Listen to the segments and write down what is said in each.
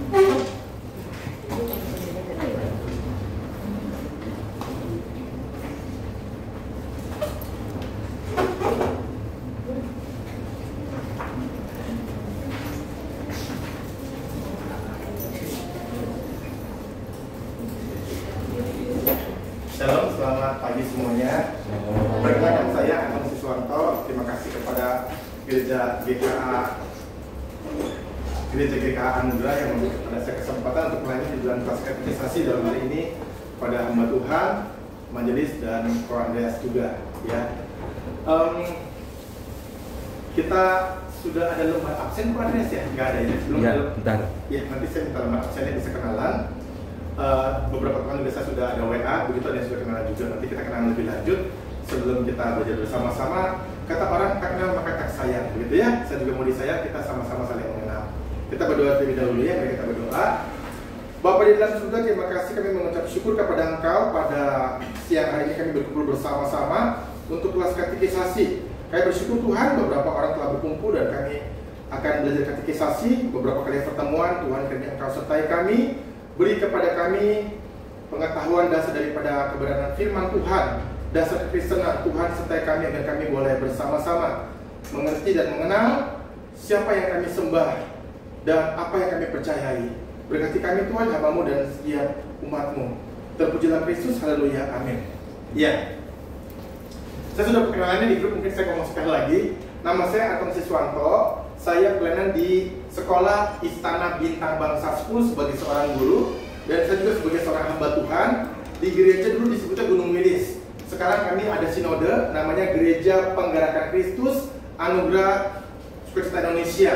Shalom, selamat pagi semuanya. Perkenalkan saya Anton Siswanto. Terima kasih kepada Gereja GKA Anugerah yang memberikan pada saya kesempatan untuk melayani di dalam kelas katekisasi dalam hari ini pada hamba Tuhan, majelis dan Ko Andreas juga. Ya, kita sudah ada lembar absen Ko Andreas ya? Nggak ada ya? Belum ya, ada. bentar. Ya, nanti saya minta lembar absennya bisa kenalan. Beberapa teman biasa sudah ada WA, begitu ada yang sudah kenalan juga. Nanti kita kenalan lebih lanjut sebelum kita belajar bersama-sama. Kata orang tak kenal maka tak sayang, begitu ya. Saya juga mau disayang, kita sama-sama saling mengenal. Kita berdoa terlebih dahulu ya, mari kita berdoa. Bapa di dalam surga, terima kasih kami mengucap syukur kepada Engkau pada siang hari ini kami berkumpul bersama-sama untuk kelas katekisasi. Kami bersyukur Tuhan beberapa orang telah berkumpul dan kami akan belajar katekisasi. Beberapa kali pertemuan Tuhan kiranya Engkau sertai kami. Beri kepada kami pengetahuan dasar daripada kebenaran firman Tuhan, dasar kekristenan. Tuhan sertai kami agar kami boleh bersama-sama mengerti dan mengenal siapa yang kami sembah dan apa yang kami percayai. Berkati kami Tuhan, hamba-Mu dan setiap umat-Mu. Terpujilah Kristus, haleluya, amin. Ya, saya sudah perkenalannya di grup, mungkin saya ngomong sekali lagi. Nama saya Anton Siswanto. Saya pelayanan di Sekolah Istana Bintang Bangsa 10 sebagai seorang guru, dan saya juga sebagai seorang hamba Tuhan di gereja dulu disebutnya Gunung Wilis. Sekarang kami ada sinode namanya Gereja Penggarakan Kristus Anugerah Sukacita Indonesia.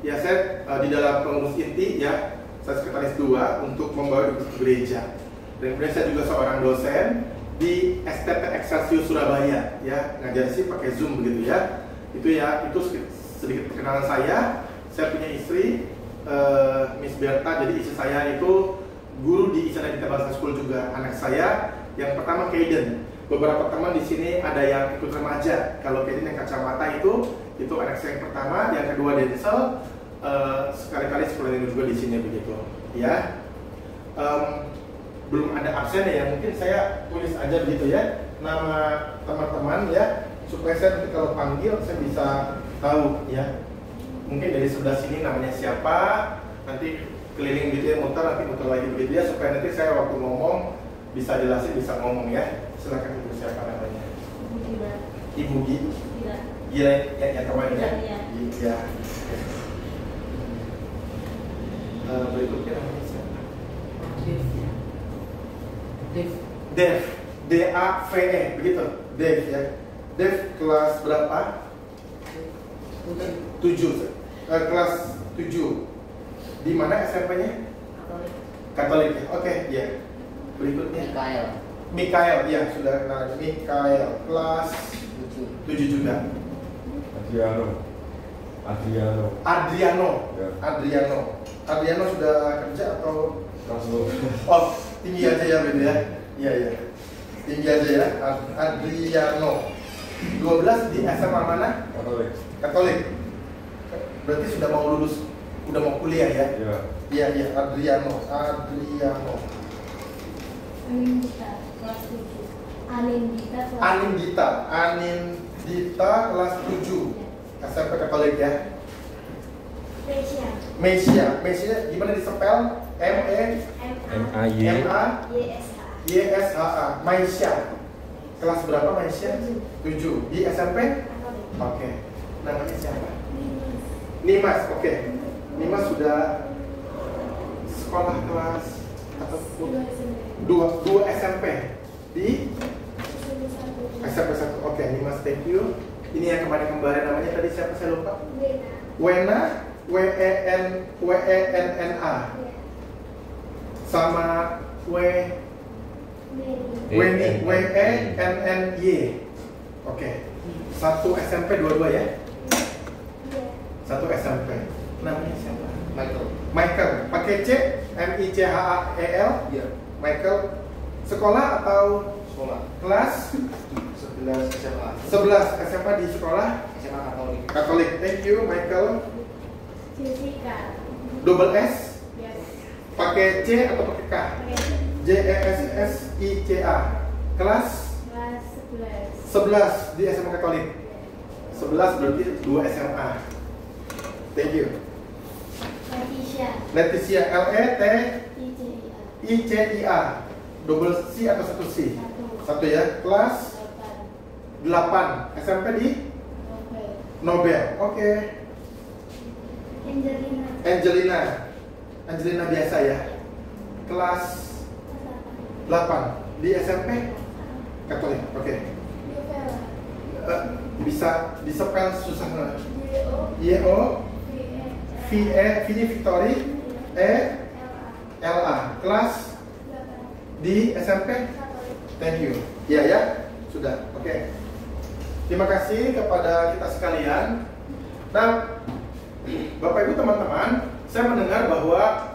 Ya, saya di dalam pengurus inti ya, saya sekretaris 2 untuk membawa gereja. Dan kemudian saya juga seorang dosen di STT Excelsior Surabaya ya, ngajar sih pakai Zoom begitu ya. Itu ya, itu sedikit perkenalan saya. Saya punya istri Miss Berta, jadi istri saya itu guru di Istana Bintang Bangsa School juga. Anak saya yang pertama Kaiden. Beberapa teman di sini ada yang ikut remaja. Kalau Kaiden yang kacamata itu anak saya yang pertama. Yang kedua Denzel, sekali-kali sekolah juga di sini begitu. Ya, belum ada absen ya. Mungkin saya tulis aja begitu ya nama teman-teman ya, supaya saya nanti kalau panggil saya bisa tahu ya. Mungkin dari sebelah sini namanya siapa, nanti keliling gitu ya, muter lagi begitu ya, supaya nanti saya waktu ngomong bisa jelasin, bisa ngomong ya. Silakan Ibu, siapa namanya? Ibu Gila. Gila yang kemarin ya? Iya. Berikutnya namanya siapa? Dev. D-A-V-E, begitu? Dev ya. Dev kelas berapa? 7. Kelas 7. Di mana SMP-nya? Katolik. Oke, ya. Berikutnya Mikael, ya sudah kenal. Mikael kelas 7 juga. Adriano sudah kerja atau langsung? Oh, tinggi aja ya Ben ya. Iya. Tinggi aja ya. Adriano. 12 di SMA mana? Katolik. Berarti sudah mau lulus, udah mau kuliah ya? Iya. Adriano. Anindita kelas 7. SMP Katolik ya? Mesia gimana disepel? M-A-Y-S-H-A. Mesia. Kelas berapa Mesia? 7. Di SMP? Oke. Namanya siapa? Nimas. Oke. Nimas sudah sekolah kelas atau 2 SMP di SMP 1. Oke, Nimas, thank you. Ini yang kemarin namanya tadi siapa, saya lupa. Wena, W-E-N-N-A. Sama Weni, W-E-N-N-Y. Oke. 1 SMP dua-dua ya? 1 SMP. Namanya siapa? Michael. Pakai C, M-I-C-H-A-E-L. Iya. Michael. Sekolah atau kelas? 11 SMA di sekolah? SMA Katolik. Thank you, Michael. Jessica. Double S? Yes. Pakai C atau pakai K? JESSICA. Kelas 11 di SMA Katolik. 11 berarti 2 SMA. Thank you. Leticia. LETICIA. Double C atau satu C? Satu ya. Kelas 8. SMP di Nobel. Oke. Angelina biasa ya. Kelas 8 di SMP Katolik. Oke. Bisa disepel susah nggak? YO VE Victory LA. Kelas di SMP. Thank you. Ya, sudah. Oke. Terima kasih kepada kita sekalian. Nah, Bapak Ibu teman-teman, saya mendengar bahwa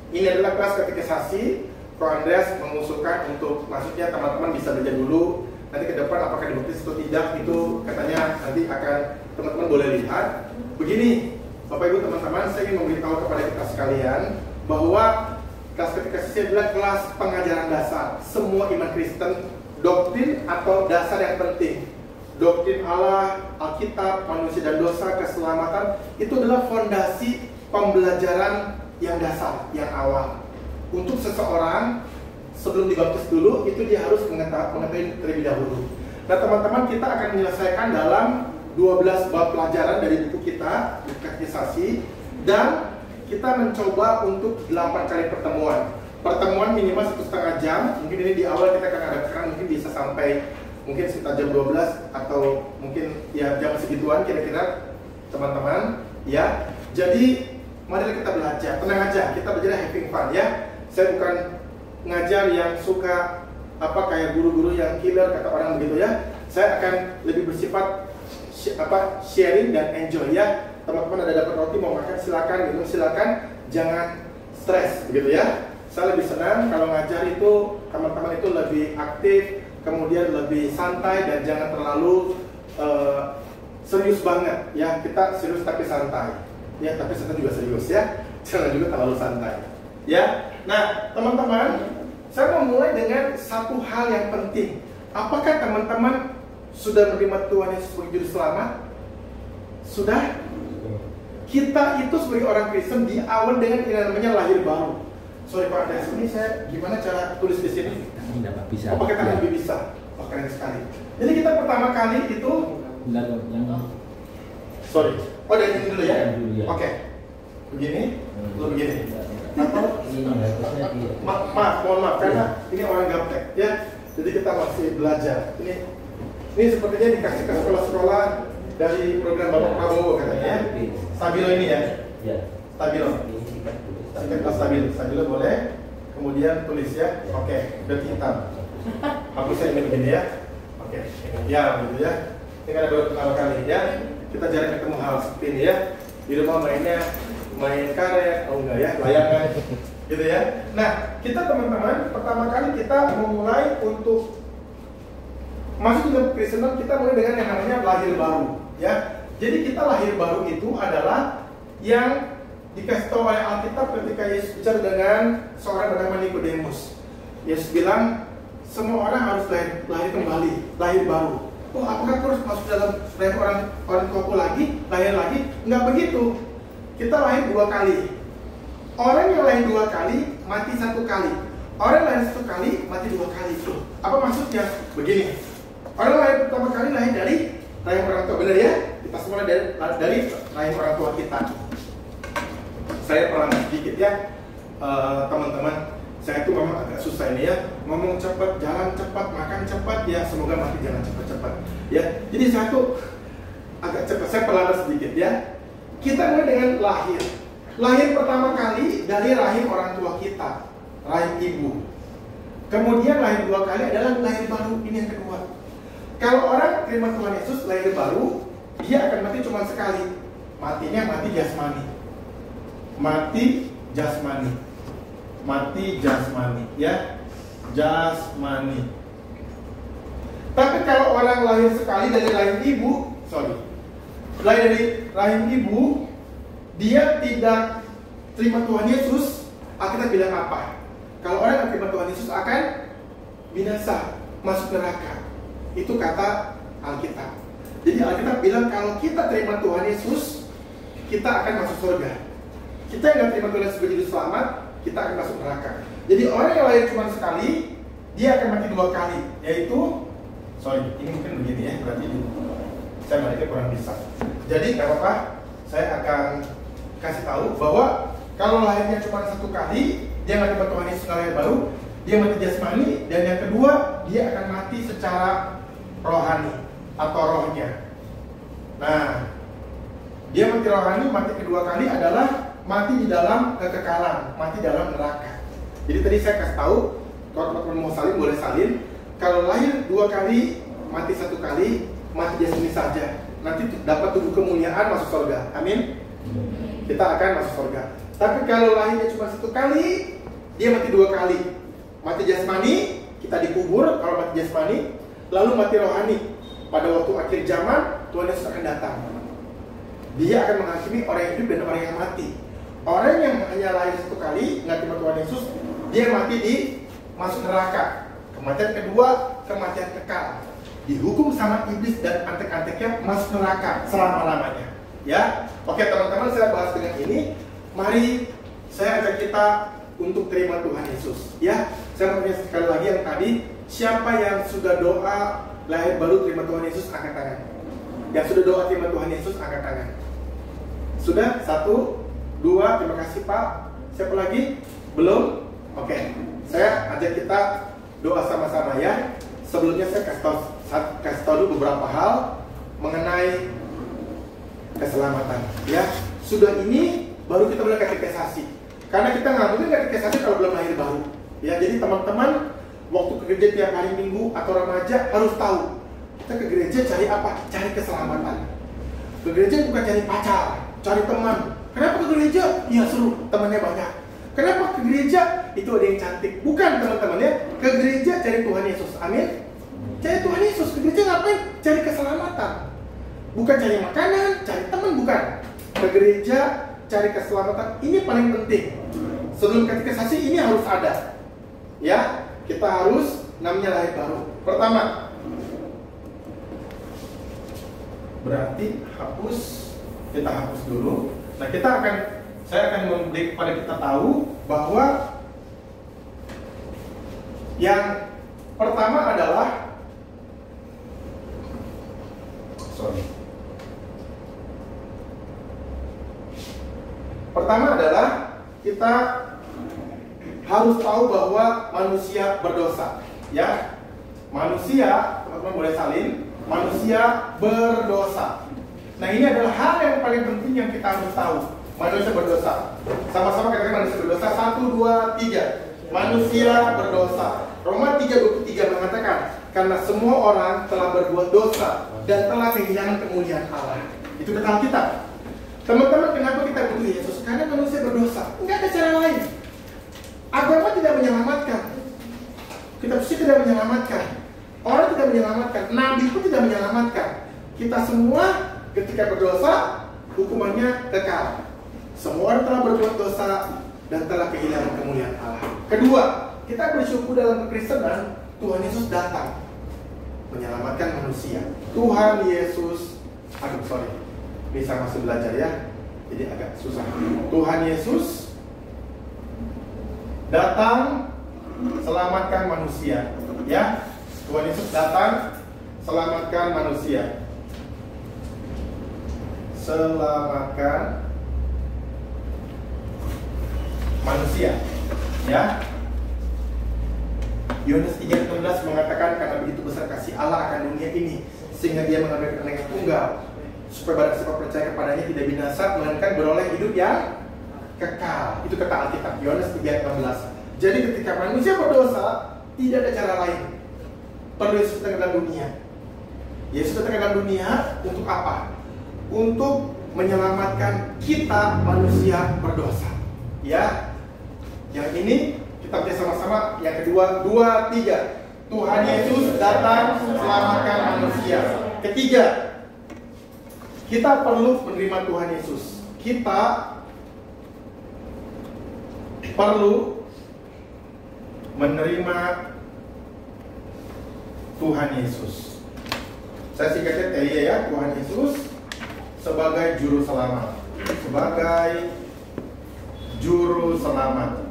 ini adalah kelas katekisasi. Pro Andreas mengusulkan untuk maksudnya teman-teman bisa belajar dulu. Nanti ke depan apakah dibaptis atau tidak itu katanya nanti akan teman-teman boleh lihat. Begini, Bapak Ibu teman-teman, saya ingin memberitahu kepada kita sekalian bahwa kelas katekisasi adalah kelas pengajaran dasar semua iman Kristen, doktrin atau dasar yang penting. Doktrin Allah, Alkitab, manusia dan dosa, keselamatan itu adalah fondasi pembelajaran yang dasar, yang awal. Untuk seseorang sebelum dibaptis dulu itu dia harus mengetahui terlebih dahulu. Nah teman-teman, kita akan menyelesaikan dalam 12 bab pelajaran dari buku kita, buku katekisasi, dan kita mencoba untuk 8 kali pertemuan. Pertemuan minimal 1,5 jam. Mungkin ini di awal kita akan adakan, mungkin bisa sampai mungkin sekitar jam 12 atau mungkin ya jam segituan kira-kira teman-teman ya. Jadi mari kita belajar, tenang aja, kita belajar having fun ya. Saya bukan ngajar yang suka kayak guru-guru yang killer kata orang begitu ya. Saya akan lebih bersifat sharing dan enjoy ya. Teman-teman ada dapat roti mau makan silakan, minum silakan, jangan stres begitu ya. Saya lebih senang kalau ngajar itu teman-teman itu lebih aktif, kemudian lebih santai dan jangan terlalu serius banget ya. Kita serius tapi santai ya, tapi santai juga serius ya, jangan juga terlalu santai ya. Nah teman-teman, saya mau mulai dengan satu hal yang penting. Apakah teman-teman sudah menerima Tuhan Yesus sebagai juru selamat? Sudah? Kita itu sebagai orang Kristen diawali dengan yang namanya lahir baru. Sorry Pak Andreas, ini saya gimana cara tulis di sini? Tidak bisa. Oh, pakai tangan lebih bisa. Oh, keren sekali. Jadi kita pertama kali itu sorry. Oh, dari ini dulu ya? Oke. Begini, lu begini. Atau mohon maaf karena ini orang gaptek ya. Jadi kita masih belajar. Ini sepertinya dikasih ke sekolah-sekolah dari program Bapak Prabowo katanya. Stabilo ini ya? Ya. Stabilo. Stabilo boleh. Kemudian tulis ya. Oke, berarti hitam. Hapusnya ini begini ya. Oke. Ya, begitu ya. Ini kan ada beberapa kali ya. Kita jarang ketemu hal seperti ini ya. Di rumah main karet, enggak ya, layangan gitu ya. Nah, kita teman-teman pertama kali kita memulai untuk masuk dalam Kristen, kita mulai dengan yang namanya lahir baru ya. Jadi kita lahir baru itu adalah yang dikasih tahu oleh Alkitab ketika Yesus bicara dengan seorang bernama Nikodemus. Yesus bilang semua orang harus lahir kembali, lahir baru. Oh, apakah terus masuk dalam lahir orang tuaku lagi, lahir lagi? Enggak begitu. Kita lahir 2 kali. Orang yang lahir 2 kali mati 1 kali. Orang yang lahir 1 kali mati 2 kali. Apa maksudnya? Begini. Orang lahir pertama kali lahir dari rahim orang tua, benar ya? Kita semua dari rahim orang tua kita. Saya pernah sedikit ya, teman-teman. Saya itu memang agak susah ini ya, ngomong cepat, jalan cepat, makan cepat ya. Semoga mati jangan cepat-cepat ya. Jadi saya tuh agak cepat, saya pelan sedikit ya. Kita mulai dengan lahir. Lahir pertama kali dari rahim orang tua kita, rahim ibu. Kemudian lahir 2 kali adalah lahir baru, ini yang kedua. Kalau orang terima Tuhan Yesus lahir baru, dia akan mati cuma sekali. Matinya mati jasmani. Mati jasmani. Mati jasmani, ya. Jasmani. Tapi kalau orang lahir sekali dari rahim ibu, lahir dari rahim ibu, dia tidak terima Tuhan Yesus, Alkitab bilang apa? Kalau orang yang terima Tuhan Yesus akan binasa, masuk neraka. Itu kata Alkitab. Jadi Alkitab bilang kalau kita terima Tuhan Yesus, kita akan masuk surga. Kita yang nggak terima Tuhan Yesus sebagai juru selamat, kita akan masuk neraka. Jadi orang yang lahir cuma sekali, dia akan mati 2 kali. Yaitu, ini mungkin begini ya, berarti saya balik kurang bisa. Jadi nggak apa-apa, saya akan kasih tahu bahwa kalau lahirnya cuma 1 kali, dia nggak terima Tuhan Yesus lahir baru, dia mati jasmani, dan yang kedua, dia akan mati secara rohani atau rohnya. Nah, dia mati rohani, mati kedua kali adalah mati di dalam kekekalan, mati dalam neraka. Jadi tadi saya kasih tahu, kalau teman-teman mau salin boleh salin. Kalau lahir 2 kali, mati 1 kali, mati jasmani saja. Nanti dapat tubuh kemuliaan, masuk surga. Amin. Kita akan masuk surga. Tapi kalau lahirnya cuma 1 kali, dia mati 2 kali. Mati jasmani, kita dikubur kalau mati jasmani, lalu mati rohani. Pada waktu akhir zaman, Tuhan Yesus akan datang. Dia akan menghakimi orang yang hidup dan orang yang mati. Orang yang hanya lahir 1 kali, nggak terima Tuhan Yesus, dia mati di masuk neraka. Kematian kedua, kematian kekal. Dihukum sama iblis dan antek-anteknya, masuk neraka selama-lamanya. Ya, oke teman-teman, saya bahas dengan ini. Mari saya ajak kita untuk terima Tuhan Yesus. Ya, saya mau tanya sekali lagi yang tadi, siapa yang sudah doa lahir baru terima Tuhan Yesus, angkat tangan. Yang sudah doa terima Tuhan Yesus, angkat tangan. Sudah? 1, 2, terima kasih Pak. Siapa lagi? Belum? Oke, saya ajak kita doa sama-sama ya. Sebelumnya saya kasih tahu dulu beberapa hal mengenai keselamatan. Ya, sudah ini baru kita boleh katekisasi. Karena kita nggak mungkin katekisasi kalau belum lahir baru. Ya, jadi teman-teman waktu ke gereja tiap hari Minggu atau remaja harus tahu kita ke gereja cari apa? Cari keselamatan. Ke gereja bukan cari pacar, cari teman. Kenapa ke gereja? Ya seru, temannya banyak. Kenapa ke gereja? Itu ada yang cantik. Bukan teman-teman ya. Ke gereja cari Tuhan Yesus. Amin. Cari Tuhan Yesus. Ke gereja ngapain? Cari keselamatan. Bukan cari makanan, cari teman, bukan. Ke gereja cari keselamatan. Ini paling penting. Sebelum katekisasi ini harus ada. Ya, kita harus namanya lahir baru. Pertama, berarti kita hapus dulu. Nah, saya akan memberi kepada kita tahu bahwa yang pertama adalah kita harus tahu bahwa manusia berdosa. Ya, manusia, teman-teman boleh salin, manusia berdosa. Nah, ini adalah hal yang paling penting yang kita harus tahu. Manusia berdosa. Sama-sama katakan manusia berdosa. 1, 2, 3. Manusia berdosa. Roma 3:23 mengatakan, karena semua orang telah berbuat dosa dan telah kehilangan kemuliaan Allah. Itu kata Alkitab. Teman-teman, kenapa kita butuh Yesus? Karena manusia berdosa. Enggak ada cara lain. Agama tidak menyelamatkan. Kitab suci tidak menyelamatkan. Orang tidak menyelamatkan. Nabi pun tidak menyelamatkan. Kita semua ketika berdosa, hukumannya kekal. Semua orang telah berbuat dosa dan telah kehilangan kemuliaan Allah. Kedua, kita bersyukur dalam kekristenan, Tuhan Yesus datang menyelamatkan manusia. Tuhan Yesus, bisa masih belajar ya, jadi agak susah. Tuhan Yesus datang selamatkan manusia. Ya, Tuhan Yesus datang selamatkan manusia. Selamatkan manusia. Ya. Yohanes 3:16 mengatakan karena begitu besar kasih Allah akan dunia ini sehingga dia mengambil anak tunggal supaya barang siapa percaya kepadanya tidak binasa melainkan beroleh hidup yang kekal. Itu kata Alkitab, Yohanes 3:16. Jadi ketika manusia berdosa, tidak ada cara lain. Perlu Yesus datang ke dalam dunia. Yesus datang ke dalam dunia untuk apa? Untuk menyelamatkan kita manusia berdosa. Ya. Yang ini kita baca sama-sama. Yang kedua, 2, 3. Tuhan Yesus datang selamatkan manusia. Ketiga, kita perlu menerima Tuhan Yesus. Kita perlu menerima Tuhan Yesus. Saya singkatnya TY ya, Tuhan Yesus sebagai juru selamat. Sebagai juru selamat.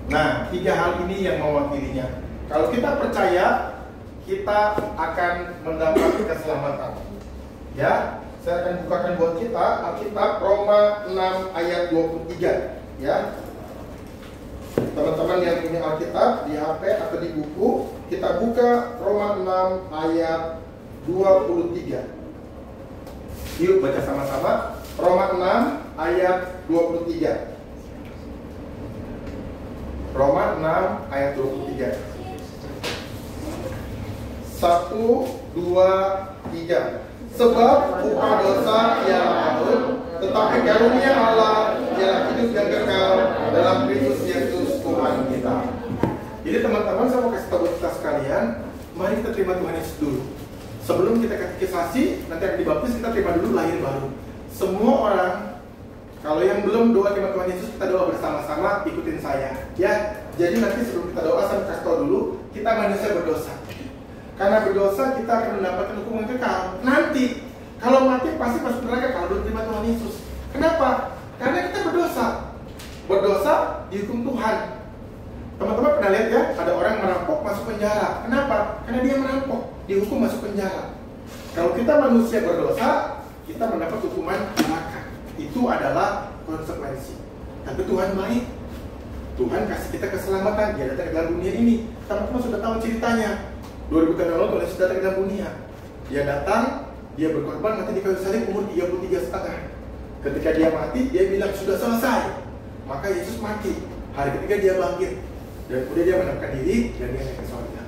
Nah, 3 hal ini yang mewakilinya. Kalau kita percaya, kita akan mendapat keselamatan. Ya, saya akan bukakan buat kita Alkitab Roma 6 ayat 23. Ya, teman-teman yang punya Alkitab di HP atau di buku, kita buka Roma 6 ayat 23. Yuk baca sama-sama. Roma 6 ayat 23. Roma 6 ayat 23. 1, 2, 3. Sebab upah dosa ialah maut, tetapi karunia Allah ialah hidup yang kekal dalam Kristus Yesus Tuhan kita. Jadi teman-teman, saya mau kasih tahu kita sekalian, mari kita terima Tuhan Yesus dulu. Sebelum kita katekisasi, nanti akan dibaptis, kita terima dulu lahir baru. Semua orang, kalau yang belum doa terima Tuhan Yesus, kita doa bersama-sama, ikutin saya. Ya, jadi nanti sebelum kita doa, saya kasih tahu dulu, kita manusia berdosa. Karena berdosa, kita akan mendapatkan hukuman kekal. Nanti, kalau mati pasti masuk neraka kalau belum terima Tuhan Yesus. Kenapa? Karena kita berdosa. Berdosa dihukum Tuhan. Teman-teman pernah lihat ya, ada orang merampok masuk penjara. Kenapa? Karena dia merampok, dihukum masuk penjara. Kalau kita manusia berdosa, kita mendapat hukuman neraka. Itu adalah konsekuensi. Tapi Tuhan baik. Tuhan kasih kita keselamatan. Dia datang ke dalam dunia ini. Teman-teman sudah tahu ceritanya. 2000 tahun lalu Tuhan Yesus datang ke dalam dunia. Dia datang, dia berkorban, mati di kayu salib umur 33,5. Ketika dia mati, dia bilang sudah selesai. Maka Yesus mati. Hari ketiga dia bangkit. Dan kemudian dia menampakkan diri dan dia naik ke surga.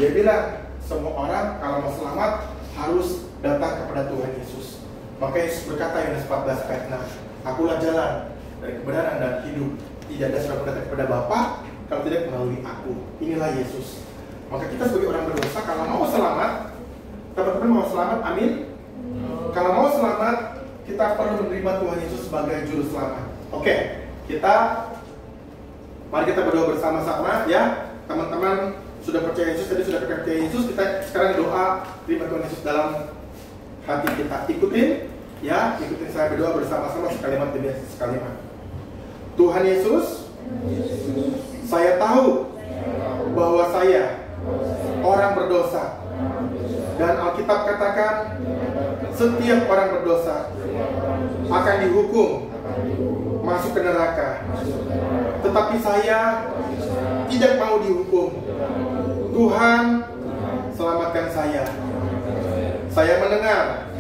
Dia bilang, semua orang kalau mau selamat harus datang kepada Tuhan Yesus. Maka Yesus berkata Yohanes 14 ayat 6, Akulah jalan dari kebenaran dan hidup. Tidak ada seorang datang kepada Bapa kalau tidak melalui aku. Inilah Yesus. Maka kita sebagai orang berdosa, kalau mau selamat, teman-teman mau selamat, amin. Kalau mau selamat, kita perlu menerima Tuhan Yesus sebagai juru selamat. Oke, mari kita berdoa bersama-sama ya. Teman-teman sudah percaya Yesus, tadi sudah percaya Yesus, kita sekarang doa terima Tuhan Yesus dalam hati kita. Ikutin ya, ikutin saya berdoa bersama-sama sekalimat demi sekalimat. Tuhan Yesus, saya tahu bahwa saya orang berdosa, dan Alkitab katakan setiap orang berdosa akan dihukum masuk ke neraka. Tetapi saya tidak mau dihukum. Tuhan, selamatkan saya. Saya mendengar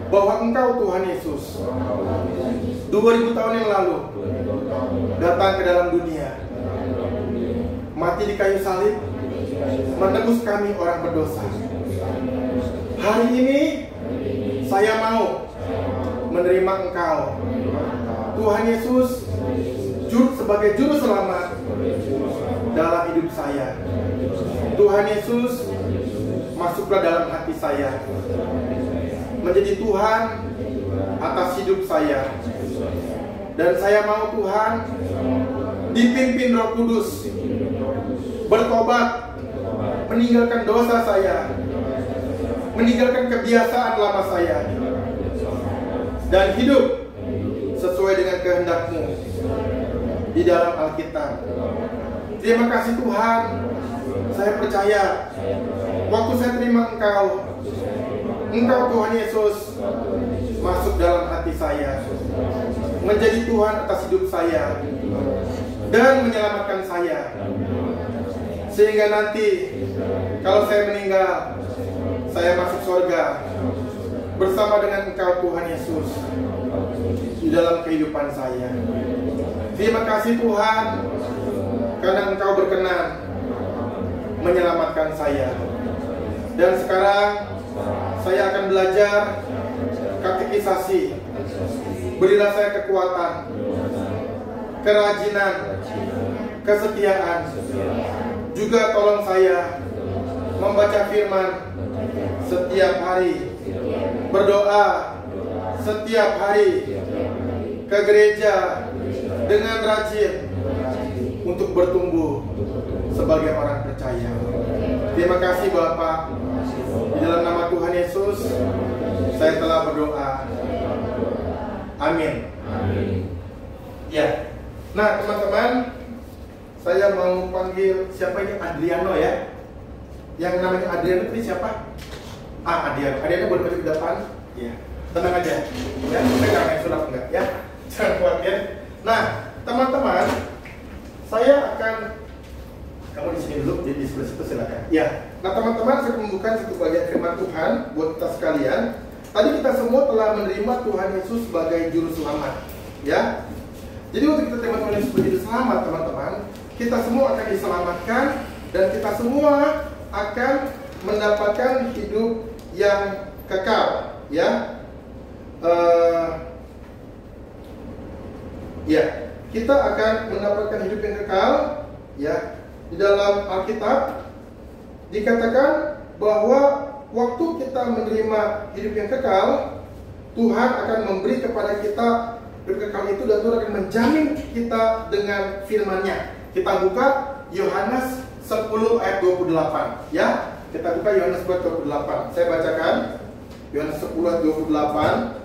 bahwa Engkau Tuhan Yesus 2000 tahun yang lalu datang ke dalam dunia, mati di kayu salib, menebus kami orang berdosa. Hari ini saya mau menerima Engkau Tuhan Yesus sebagai juru selamat dalam hidup saya. Tuhan Yesus, masuklah dalam hati saya, menjadi Tuhan atas hidup saya. Dan saya mau Tuhan dipimpin Roh Kudus, bertobat, meninggalkan dosa saya, meninggalkan kebiasaan lama saya, dan hidup sesuai dengan kehendak-Mu di dalam Alkitab. Terima kasih Tuhan. Saya percaya waktu saya terima Engkau Tuhan Yesus masuk dalam hati saya, menjadi Tuhan atas hidup saya, dan menyelamatkan saya. Sehingga nanti kalau saya meninggal, saya masuk surga bersama dengan Engkau Tuhan Yesus di dalam kehidupan saya. Terima kasih Tuhan, karena Engkau berkenan menyelamatkan saya. Dan sekarang saya akan belajar katekisasi. Berilah saya kekuatan, kerajinan, kesetiaan. Juga tolong saya membaca firman setiap hari, berdoa setiap hari, ke gereja dengan rajin untuk bertumbuh sebagai orang percaya. Terima kasih Bapak. Di dalam nama Tuhan Yesus, saya telah berdoa. Amin. Ya. Nah teman-teman, saya mau panggil siapa ini? Adriano ya. Yang namanya Adriano ini siapa? Adriano boleh maju ke depan. Ya. Tenang aja. Ya, saya nggak main sulap enggak ya. Jangan khawatir. Nah, teman-teman, saya akan kamu di sini dulu, jadi di sebelah situ silakan. Ya. Nah, teman-teman, saya membuka satu bagian firman Tuhan buat kita sekalian. Tadi kita semua telah menerima Tuhan Yesus sebagai juru selamat, ya. Jadi waktu kita terima Tuhan Yesus sebagai juru selamat, teman-teman, kita semua akan diselamatkan dan kita semua akan mendapatkan hidup yang kekal, ya. Kita akan mendapatkan hidup yang kekal, ya. Di dalam Alkitab dikatakan bahwa waktu kita menerima hidup yang kekal, Tuhan akan memberi kepada kita hidup kekal itu dan Tuhan akan menjamin kita dengan firman-Nya. Kita buka Yohanes 10 ayat 28, ya. Kita buka Yohanes 10 ayat 28. Saya bacakan Yohanes 10 ayat 28.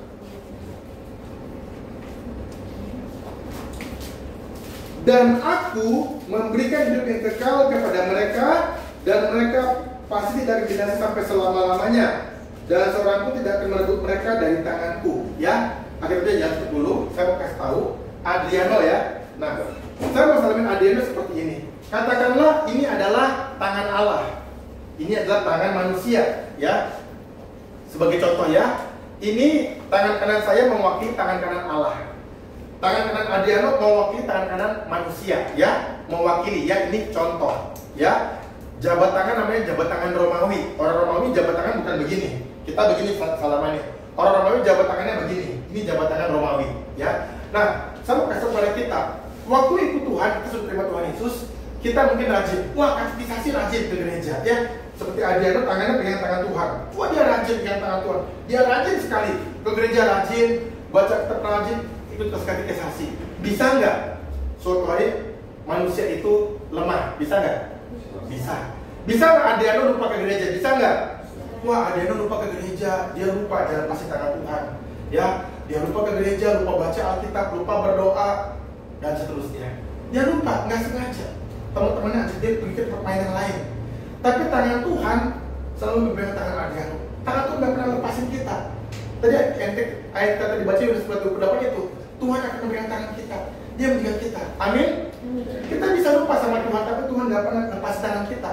Dan aku memberikan hidup yang kekal kepada mereka, dan mereka pasti tidak binasa sampai selama-lamanya, dan seorang pun tidak akan merebut mereka dari tanganku. Ya, akhirnya jangan dulu. Saya mau kasih tahu Adriano ya. Nah, saya mau salamin Adriano seperti ini. Katakanlah ini adalah tangan Allah. Ini adalah tangan manusia, ya. Sebagai contoh ya, ini tangan kanan saya mewakili tangan kanan Allah. Tangan kanan Adriano mewakili tangan kanan manusia, ya, mewakili, ya. Ini contoh, ya. Jabat tangan namanya jabat tangan Romawi. Orang Romawi jabat tangan bukan begini. Kita begini salamannya. Orang Romawi jabat tangannya begini. Ini jabat tangan Romawi, ya. Nah, saya mau kasih kepada kita. Waktu ikut Tuhan, kita sudah terima Tuhan Yesus, kita mungkin rajin. Wah, katekisasi rajin ke gereja, ya. Seperti Adriano tangannya pegang tangan Tuhan. Wah, dia rajin pegang tangan Tuhan. Dia rajin sekali ke gereja, rajin baca kitab, rajin ikut katekisasi. Bisa nggak suatu hari manusia itu lemah? Bisa nggak? Bisa. Bisa nggak Adriano lupa ke gereja? Bisa nggak? Wah, Adriano lupa ke gereja, dia lupa jalan kasih tangan Tuhan. Ya, dia lupa ke gereja, lupa baca Alkitab, lupa berdoa, dan seterusnya. Dia lupa, nggak sengaja. Teman-temannya aja dia pikir permainan lain. Tapi tangan Tuhan selalu memegang tangan Adriano. Tangan Tuhan nggak pernah lepasin kita. Tadi ayat kata dibaca Yohanes 10:28 itu, Tuhan akan memegang tangan kita. Dia menjaga kita. Amin. Kita bisa lupa sama Tuhan, tapi Tuhan nggak pernah lepas tangan kita.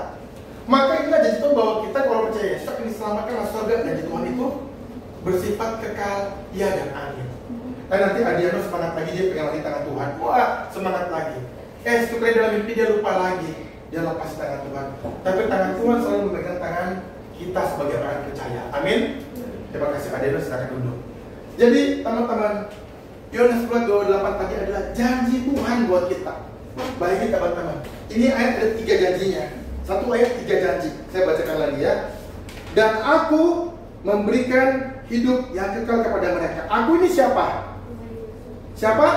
Maka inilah janji Tuhan bahwa kita kalau percaya Yesus akan diselamatkan masuk surga. Janji Tuhan itu bersifat kekal, ya dan amin. Dan nanti Adriano semangat lagi, dia pegang lagi tangan Tuhan. Wah, semangat lagi. Setelah dalam mimpi dia lupa lagi, dia lepas tangan Tuhan. Tapi tangan Tuhan selalu memegang tangan kita sebagai orang percaya. Amin. Terima kasih Adriano, silakan duduk. Jadi teman-teman, Yohanes 10:28 tadi adalah janji Tuhan buat kita. Baik teman-teman, ini ayat ada 3 janjinya. Satu ayat 3 janji. Saya bacakan lagi ya. Dan aku memberikan hidup yang kekal kepada mereka. Aku ini siapa? Siapa?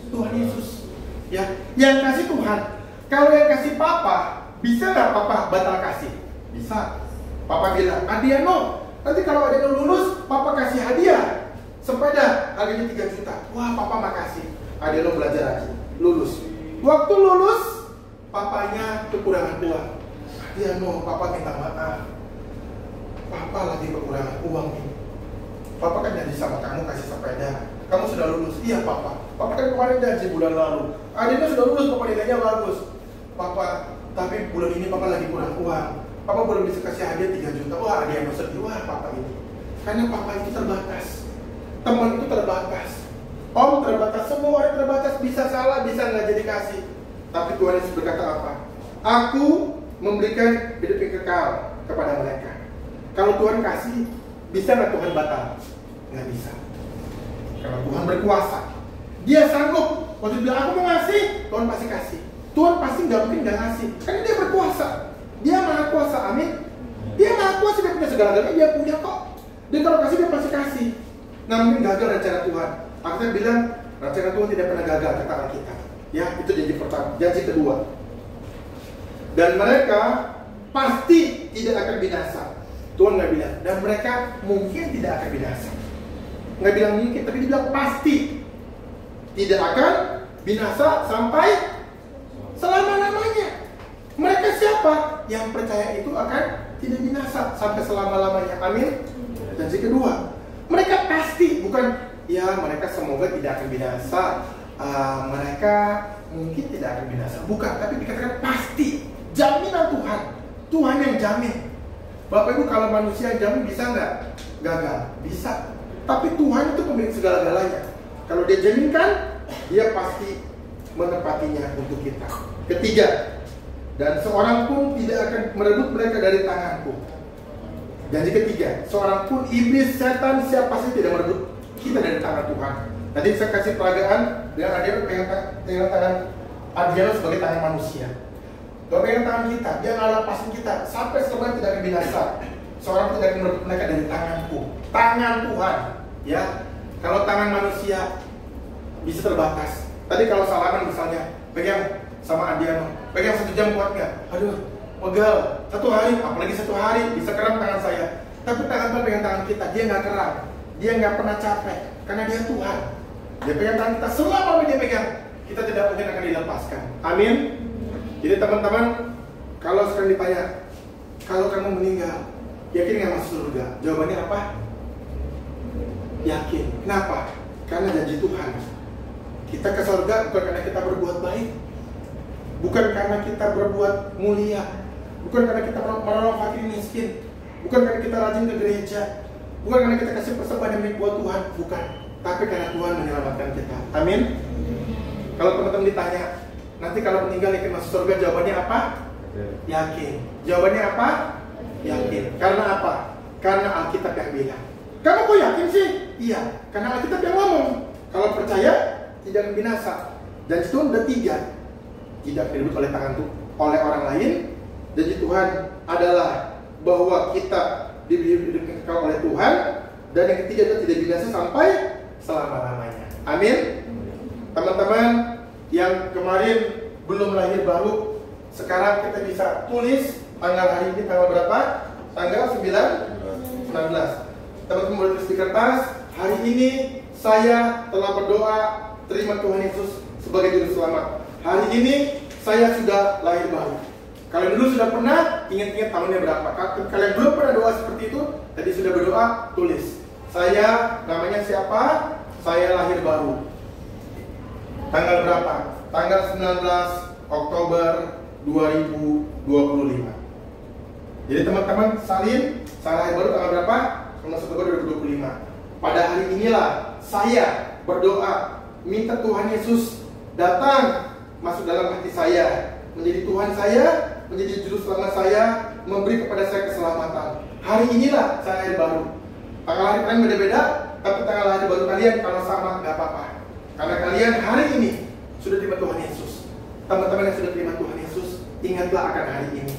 Tuhan Yesus. Ya, yang kasih Tuhan. Kalau yang kasih Papa, bisa nggak Papa batal kasih? Bisa. Papa bilang, Adriano, nanti kalau Adriano lulus, Papa kasih hadiah. Sepeda harganya 3 juta. Wah, Papa makasih. Adriano belajar lagi, lulus. Waktu lulus, papanya kekurangan uang. Adriano, Papa minta maaf. Papa lagi kekurangan uang nih. Papa kan janji sama kamu kasih sepeda. Kamu sudah lulus. Iya Papa. Papa kan kemarin janji bulan lalu. Adriano sudah lulus, Papa nilainya bagus. Papa, tapi bulan ini Papa lagi kurang uang. Papa belum bisa kasih hadiah 3 juta. Wah, Adriano sedih. Wah, Papa ini. Karena Papa itu terbatas. Teman itu terbatas. Om terbatas. Semua orang terbatas. Bisa salah, bisa nggak jadi kasih. Tapi Tuhan Yesus berkata apa? Aku memberikan hidup yang kekal kepada mereka. Kalau Tuhan kasih, bisa nggak Tuhan batal? Nggak bisa. Karena Tuhan berkuasa. Dia sanggup. Waktu dia bilang aku mau ngasih, Tuhan pasti kasih. Tuhan pasti nggak mungkin nggak ngasih. Karena dia berkuasa. Dia maha kuasa. Amin. Dia maha kuasa. Dia punya segala-galanya. Dia punya kok. Dia kalau kasih dia pasti kasih. Nggak mungkin gagal rencana Tuhan. Akhirnya bilang Rancangan Tuhan tidak pernah gagal, kata Alkitab. Ya, itu janji pertama. Janji kedua, dan mereka pasti tidak akan binasa. Tuhan nggak bilang, dan mereka mungkin tidak akan binasa. Nggak bilang mungkin, tapi dibilang pasti tidak akan binasa sampai selama-lamanya. Mereka siapa? Yang percaya itu akan tidak binasa sampai selama-lamanya. Amin. Janji kedua, mereka pasti, bukan ya mereka semoga tidak akan binasa, mereka mungkin tidak akan binasa, bukan, tapi dikatakan pasti. Jaminan Tuhan, Tuhan yang jamin. Bapak Ibu, kalau manusia yang jamin bisa nggak? Gagal, bisa. Tapi Tuhan itu pemilik segala-galanya. Kalau dia jaminkan, dia pasti menepatinya untuk kita. Ketiga, dan seorang pun tidak akan merebut mereka dari tanganku. Janji ketiga, seorang pun iblis, setan, siapa sih tidak merebut kita dari tangan Tuhan. Tadi saya kasih peragaan dengan Adriano pegang tangan Adriano sebagai tangan manusia. Kalau pegang tangan kita, dia nggak lepasin kita sampai selamanya tidak akan binasa. Seorang pun tidak akan merebut mereka dari tanganku. Tangan Tuhan, ya. Kalau tangan manusia bisa terbatas. Tadi kalau salaman misalnya, pegang sama Adriano, pegang 1 jam kuat nggak? Aduh, pegal. 1 hari, apalagi 1 hari bisa kram tangan saya. Tapi tangan Tuhan pegang tangan kita, dia nggak kram, dia nggak pernah capek, karena dia Tuhan. Dia pegang tangan kita, selama dia pegang, kita tidak mungkin akan dilepaskan. Amin. Jadi teman-teman, kalau sekarang ditanya, kalau kamu meninggal, yakin nggak masuk surga? Jawabannya apa? Yakin. Kenapa? Karena janji Tuhan. Kita ke surga bukan karena kita berbuat baik, bukan karena kita berbuat mulia, bukan karena kita menolong fakir miskin, bukan karena kita rajin ke gereja, bukan karena kita kasih persembahan yang baik buat Tuhan, bukan. Tapi karena Tuhan menyelamatkan kita. Amin. Kalau teman-teman ditanya, nanti kalau meninggal yakin masuk surga, jawabannya apa? Yakin. Jawabannya apa? Yakin. Karena apa? Karena Alkitab yang bilang. Kamu kok yakin sih? Iya, karena Alkitab yang ngomong. Kalau percaya, tidak akan binasa. Dan itu udah 3. Tidak direbut oleh tangan oleh orang lain. Janji Tuhan adalah bahwa kita diberi kekal oleh Tuhan. Dan yang ketiga itu tidak binasa sampai selama-lamanya. Amin. Teman-teman yang kemarin belum lahir baru, sekarang kita bisa tulis tanggal hari ini, tanggal berapa? Tanggal 19. Teman-teman boleh tulis di kertas, hari ini saya telah berdoa terima Tuhan Yesus sebagai juru selamat. Hari ini saya sudah lahir baru. Kalian dulu sudah pernah ingat-ingat tahunnya berapa? Kalian belum pernah doa seperti itu? Tadi sudah berdoa, tulis. Saya namanya siapa? Saya lahir baru. Tanggal berapa? Tanggal 19 Oktober 2025. Jadi teman-teman salin, saya lahir baru tanggal berapa? 19 Oktober 2025. Pada hari inilah saya berdoa, minta Tuhan Yesus datang masuk dalam hati saya, menjadi Tuhan saya, menjadi juru selamat saya, memberi kepada saya keselamatan. Hari inilah saya lahir baru. Tanggal lahir kalian beda-beda, tapi tanggal lahir baru kalian kalau sama nggak apa-apa. Karena kalian hari ini sudah terima Tuhan Yesus. Teman-teman yang sudah terima Tuhan Yesus, ingatlah akan hari ini.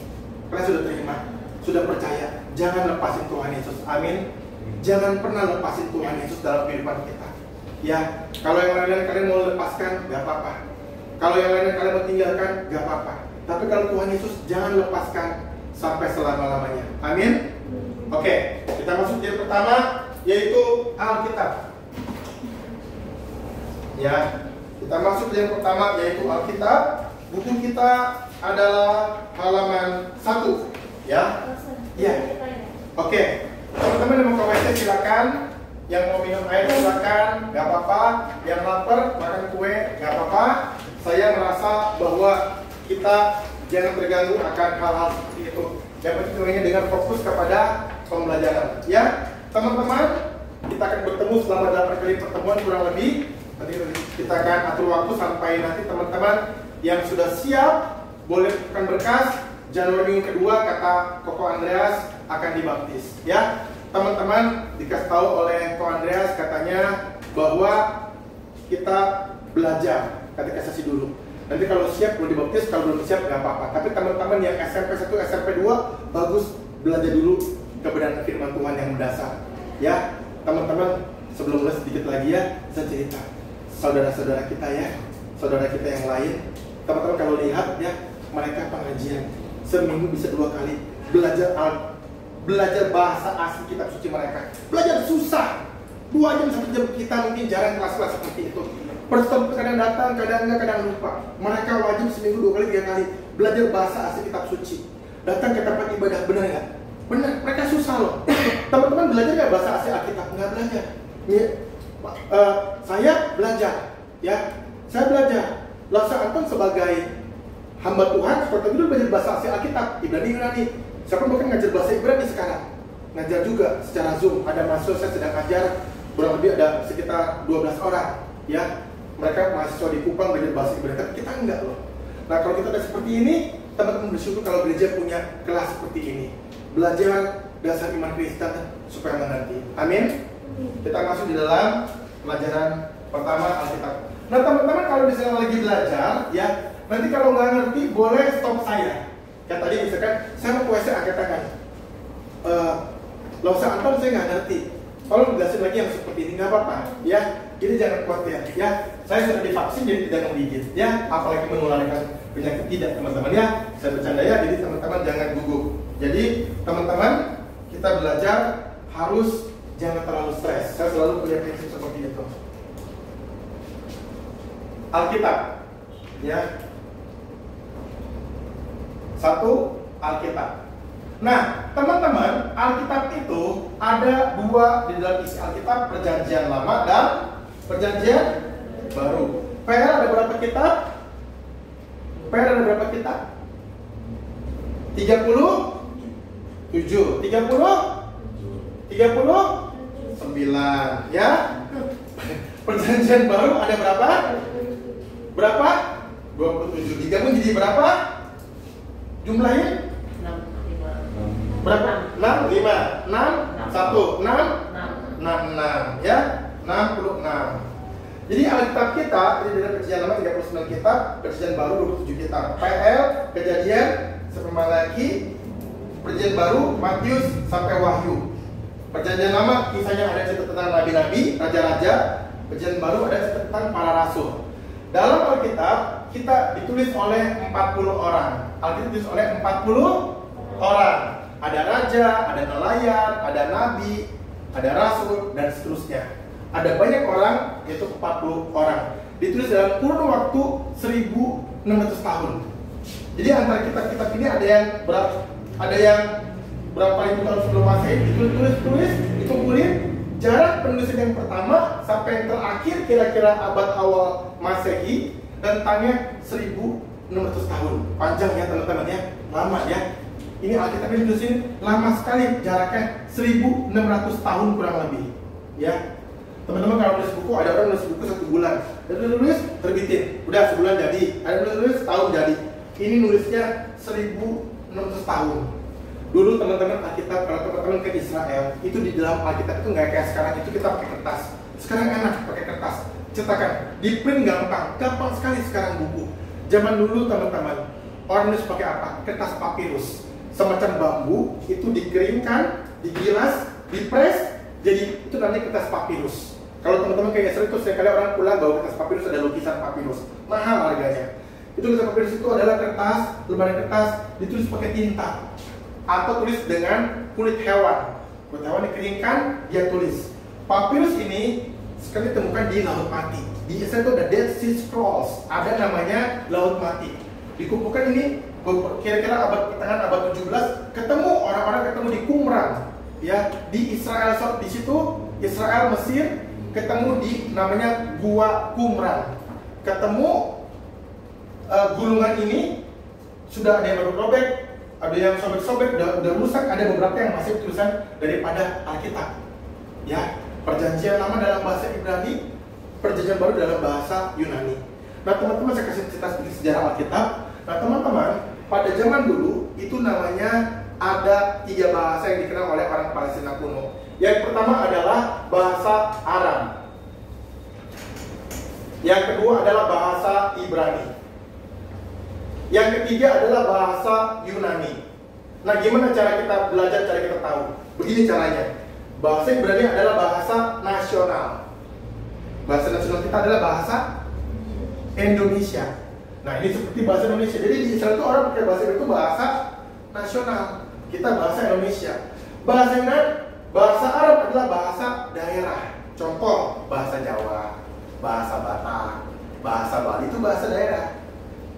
Kalian sudah terima, sudah percaya. Jangan lepasin Tuhan Yesus. Amin. Jangan pernah lepasin Tuhan Yesus dalam kehidupan kita. Ya, kalau yang lain kalian mau lepaskan, gak apa-apa. Kalau yang lain kalian mau tinggalkan, gak apa-apa. Tapi kalau Tuhan Yesus, jangan lepaskan sampai selama-lamanya. Amin. Oke, kita masuk yang pertama, yaitu Alkitab. Ya, kita masuk yang pertama, yaitu Alkitab. Buku kita adalah halaman 1. Ya. Ya. Oke. Teman-teman yang mau ke WC silakan. Yang mau minum air silakan, nggak apa-apa. Yang lapar makan kue, nggak apa-apa. Saya merasa bahwa kita jangan terganggu akan hal-hal seperti itu. Yang penting dengan fokus kepada pembelajaran. Ya, teman-teman, kita akan bertemu selama 8 kali pertemuan kurang lebih. Nanti kita akan atur waktu sampai nanti teman-teman yang sudah siap boleh bukan berkas. Januari minggu kedua kata Koko Andreas akan dibaptis. Ya, teman-teman dikasih tahu oleh Koko Andreas katanya bahwa kita belajar katekisasi dulu. Nanti kalau siap boleh dibaptis, kalau belum siap nggak apa-apa. Tapi teman-teman yang SMP 1, SMP 2 bagus belajar dulu kebenaran firman Tuhan yang mendasar. Ya, teman-teman sebelum mulai sedikit lagi ya, saya cerita. saudara-saudara kita ya, saudara kita yang lain. Teman-teman kalau lihat ya, mereka pengajian seminggu bisa 2 kali, belajar bahasa asli kitab suci mereka. Belajar susah, 2 jam 1 jam, kita mungkin jarang kelas-kelas seperti itu. Person kadang datang, kadang enggak, kadang lupa. Mereka wajib seminggu 2 kali 3 kali belajar bahasa asli kitab suci. Datang ke tempat ibadah, benar nggak? Benar, mereka susah loh. Teman-teman belajar nggak bahasa asli Alkitab? Nggak belajar. Ya, saya belajar, ya, saya belajar. Lasa Anton sebagai hamba Tuhan, seperti itu belajar bahasa asli Alkitab, Ibrani Yunani. Siapa bahkan ngajar bahasa Ibrani sekarang? Ngajar juga secara Zoom. Ada mahasiswa saya sedang ngajar, kurang lebih ada sekitar 12 orang, ya. Mereka mahasiswa di Kupang belajar bahasa Ibrani, tapi kita enggak loh. Nah kalau kita udah seperti ini, teman-teman bersyukur kalau gereja punya kelas seperti ini. Belajar dasar iman Kristen supaya mengerti. Amin. Kita masuk di dalam pelajaran pertama Alkitab. Nah teman-teman kalau misalnya lagi belajar, ya nanti kalau nggak ngerti boleh stop saya. Kayak tadi misalkan saya mau WC angkat tangan. Losa Anton saya nggak ngerti. Tolong jelasin lagi yang seperti ini, nggak apa-apa. Ya, jadi jangan khawatir. Ya, saya sudah divaksin jadi tidak menggigit. Ya, apalagi menularkan penyakit tidak teman-teman ya. Saya bercanda ya, jadi teman-teman jangan gugup. Jadi teman-teman kita belajar harus jangan terlalu stres. Saya selalu punya prinsip seperti itu. Alkitab, ya. 1. Alkitab. Nah, teman-teman, Alkitab itu ada 2 di dalam isi Alkitab, Perjanjian Lama dan Perjanjian Baru. PR ada berapa kitab? PR ada berapa kitab? 37, 39, ya. Perjanjian Baru ada berapa? Berapa? 27. Digabung jadi berapa? Jumlahnya? Berapa? 6, 5, 6, 1, 6, 6, ya, 66. Jadi Alkitab kita, ini dari Perjanjian Lama 39 kitab, Perjanjian Baru 27 kitab. PL, Kejadian, sampai Malaki, Perjanjian Baru, Matius sampai Wahyu. Perjanjian Lama kisahnya ada cerita tentang nabi-nabi, raja-raja. Perjanjian Baru ada cerita tentang para rasul. Dalam Alkitab kita ditulis oleh 40 orang. Alkitab ditulis oleh 40 orang. Ada raja, ada nelayan, ada nabi, ada rasul, dan seterusnya. Ada banyak orang, yaitu 40 orang. Ditulis dalam kurun waktu 1600 tahun. Jadi antara kitab-kitab ini ada yang berapa ribu tahun sebelum Masehi, ditulis, dikumpulin. Jarak penulisan yang pertama sampai yang terakhir kira-kira abad awal Masehi, rentangnya 1600 tahun. Panjang ya teman-teman ya, lama ya. Ini Alkitab ini ditulisin lama sekali, jaraknya 1600 tahun kurang lebih. Ya, teman-teman kalau nulis buku, ada orang nulis buku 1 bulan, ada nulis terbitin, udah sebulan jadi, ada nulis tahun jadi. Ini nulisnya 1600 tahun. Dulu teman-teman Alkitab, kalau teman-teman ke Israel, itu di dalam Alkitab itu nggak kayak sekarang, itu kita pakai kertas. Sekarang enak pakai kertas, cetakan, di print gampang sekali sekarang buku. Zaman dulu teman-teman, orang nulis pakai apa? Kertas papirus. Semacam bambu, itu dikeringkan, digilas, dipres, jadi itu namanya kertas papirus. Kalau teman-teman kayak Israel itu sekali orang pulang bawa kertas papirus, ada lukisan papirus, mahal harganya. Itu kertas papirus itu adalah kertas, lembaran kertas, ditulis pakai tinta atau tulis dengan kulit hewan. Kulit hewan dikeringkan, dia tulis. Papirus ini sekali ditemukan di Laut Mati. Di Israel itu ada Dead Sea Scrolls, ada namanya Laut Mati. Dikumpulkan ini kira-kira abad pertengahan abad 17, ketemu orang-orang ketemu di Qumran, ya, di Israel. Di situ Israel Mesir ketemu di namanya Gua Qumran. Ketemu gulungan ini sudah ada yang baru robek, ada yang sobek-sobek, udah rusak, ada beberapa yang masih tulisan daripada Alkitab. Ya, Perjanjian Lama dalam bahasa Ibrani, Perjanjian Baru dalam bahasa Yunani. Nah teman-teman, saya kasih cerita sedikit sejarah Alkitab. Nah teman-teman, pada zaman dulu itu namanya ada 3 bahasa yang dikenal oleh orang Palestina kuno. Yang pertama adalah bahasa Aram. Yang kedua adalah bahasa Ibrani. Yang ketiga adalah bahasa Yunani. Nah gimana cara kita belajar, cara kita tahu? Begini caranya. Bahasa Ibrani adalah bahasa nasional. Bahasa nasional kita adalah bahasa Indonesia. Nah, ini seperti bahasa Indonesia. Jadi di Israel itu orang pakai bahasa itu bahasa nasional. Kita bahasa Indonesia. Bahasa Yunan, bahasa Arab adalah bahasa daerah. Contoh, bahasa Jawa, bahasa Batak, bahasa Bali itu bahasa daerah.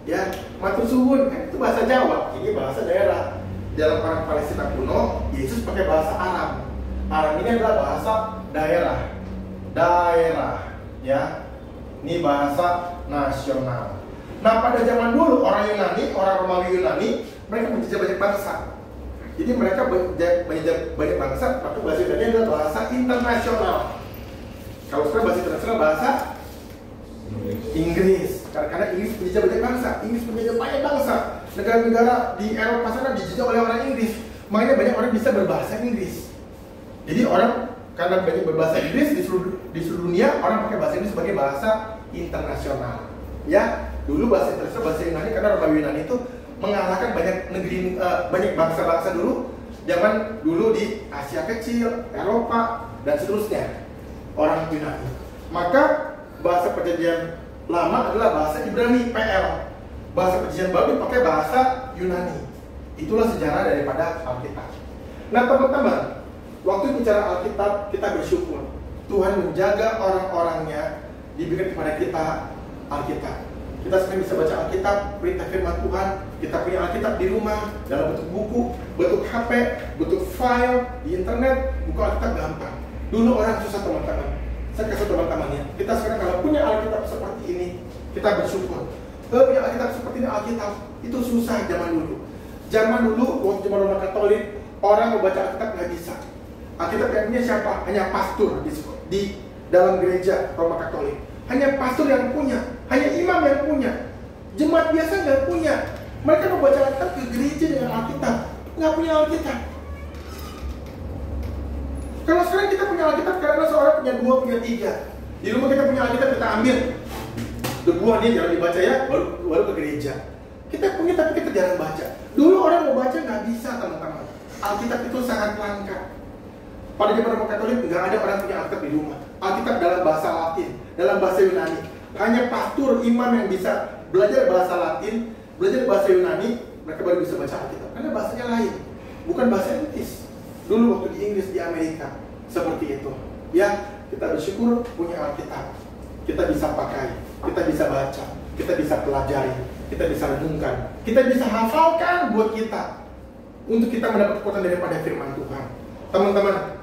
Ya, matur suwun kan itu bahasa Jawa, ini bahasa daerah. Dalam orang Palestina kuno, Yesus pakai bahasa Arab. Arab ini adalah bahasa daerah. Daerah, ya. Ini bahasa nasional. Nah, pada zaman dulu orang Yunani, orang Romawi Yunani, mereka menjajah banyak bangsa. Jadi mereka banyak bangsa, maka bahasa Yunani adalah bahasa internasional. Kalau sekarang bahasa internasional bahasa Inggris. Karena Inggris menjajah banyak bangsa, Inggris menjajah banyak bangsa. Negara-negara di Eropa sana dijajah oleh orang Inggris. Makanya banyak orang bisa berbahasa Inggris. Jadi orang karena banyak berbahasa Inggris di seluruh dunia, orang pakai bahasa Inggris sebagai bahasa internasional. Ya, dulu bahasa internasional bahasa Yunani karena Romawi Yunani itu mengalahkan banyak negeri, banyak bangsa-bangsa dulu. Zaman dulu di Asia Kecil, Eropa dan seterusnya. Orang Yunani. Maka bahasa perjanjian lama adalah bahasa Ibrani, PL. Bahasa perjanjian baru pakai bahasa Yunani. Itulah sejarah daripada Alkitab. Nah, teman-teman, waktu bicara Alkitab, kita bersyukur Tuhan menjaga orang-orangnya, diberikan kepada kita Alkitab. Kita sekarang bisa baca Alkitab, perintah firman Tuhan. Kita punya Alkitab di rumah, dalam bentuk buku, bentuk HP, bentuk file, di internet. Buka Alkitab gampang. Dulu orang susah, teman-teman. Saya kasih teman-temannya. Kita sekarang kalau punya Alkitab seperti ini, kita bersyukur. Kalau punya Alkitab seperti ini, Alkitab itu susah zaman dulu. Zaman dulu, waktu zaman Roma Katolik, orang membaca Alkitab nggak bisa. Alkitab yang punya siapa? Hanya pastor di dalam gereja Roma Katolik. Hanya pastor yang punya, hanya imam yang punya. Jemaat biasa nggak punya. Mereka membaca Alkitab ke gereja dengan Alkitab, nggak punya Alkitab. Kalau sekarang kita punya Alkitab karena seorang punya 2, punya 3. Di rumah kita punya Alkitab, kita ambil. Debuan dia jangan dibaca ya, baru ke gereja. Kita punya tapi kita jarang baca. Dulu orang mau baca nggak bisa, teman-teman. Alkitab itu sangat langka. Pada zaman Roma Katolik nggak ada orang punya Alkitab di rumah. Alkitab dalam bahasa Latin, dalam bahasa Yunani. Hanya pastor, imam yang bisa belajar bahasa Latin, belajar bahasa Yunani, mereka baru bisa baca Alkitab. Karena bahasanya lain, bukan bahasa Inggris. Dulu waktu di Inggris, di Amerika, seperti itu. Ya, kita bersyukur punya Alkitab. Kita bisa pakai, kita bisa baca, kita bisa pelajari, kita bisa renungkan, kita bisa hafalkan buat kita. Untuk kita mendapat kekuatan daripada firman Tuhan. Teman-teman,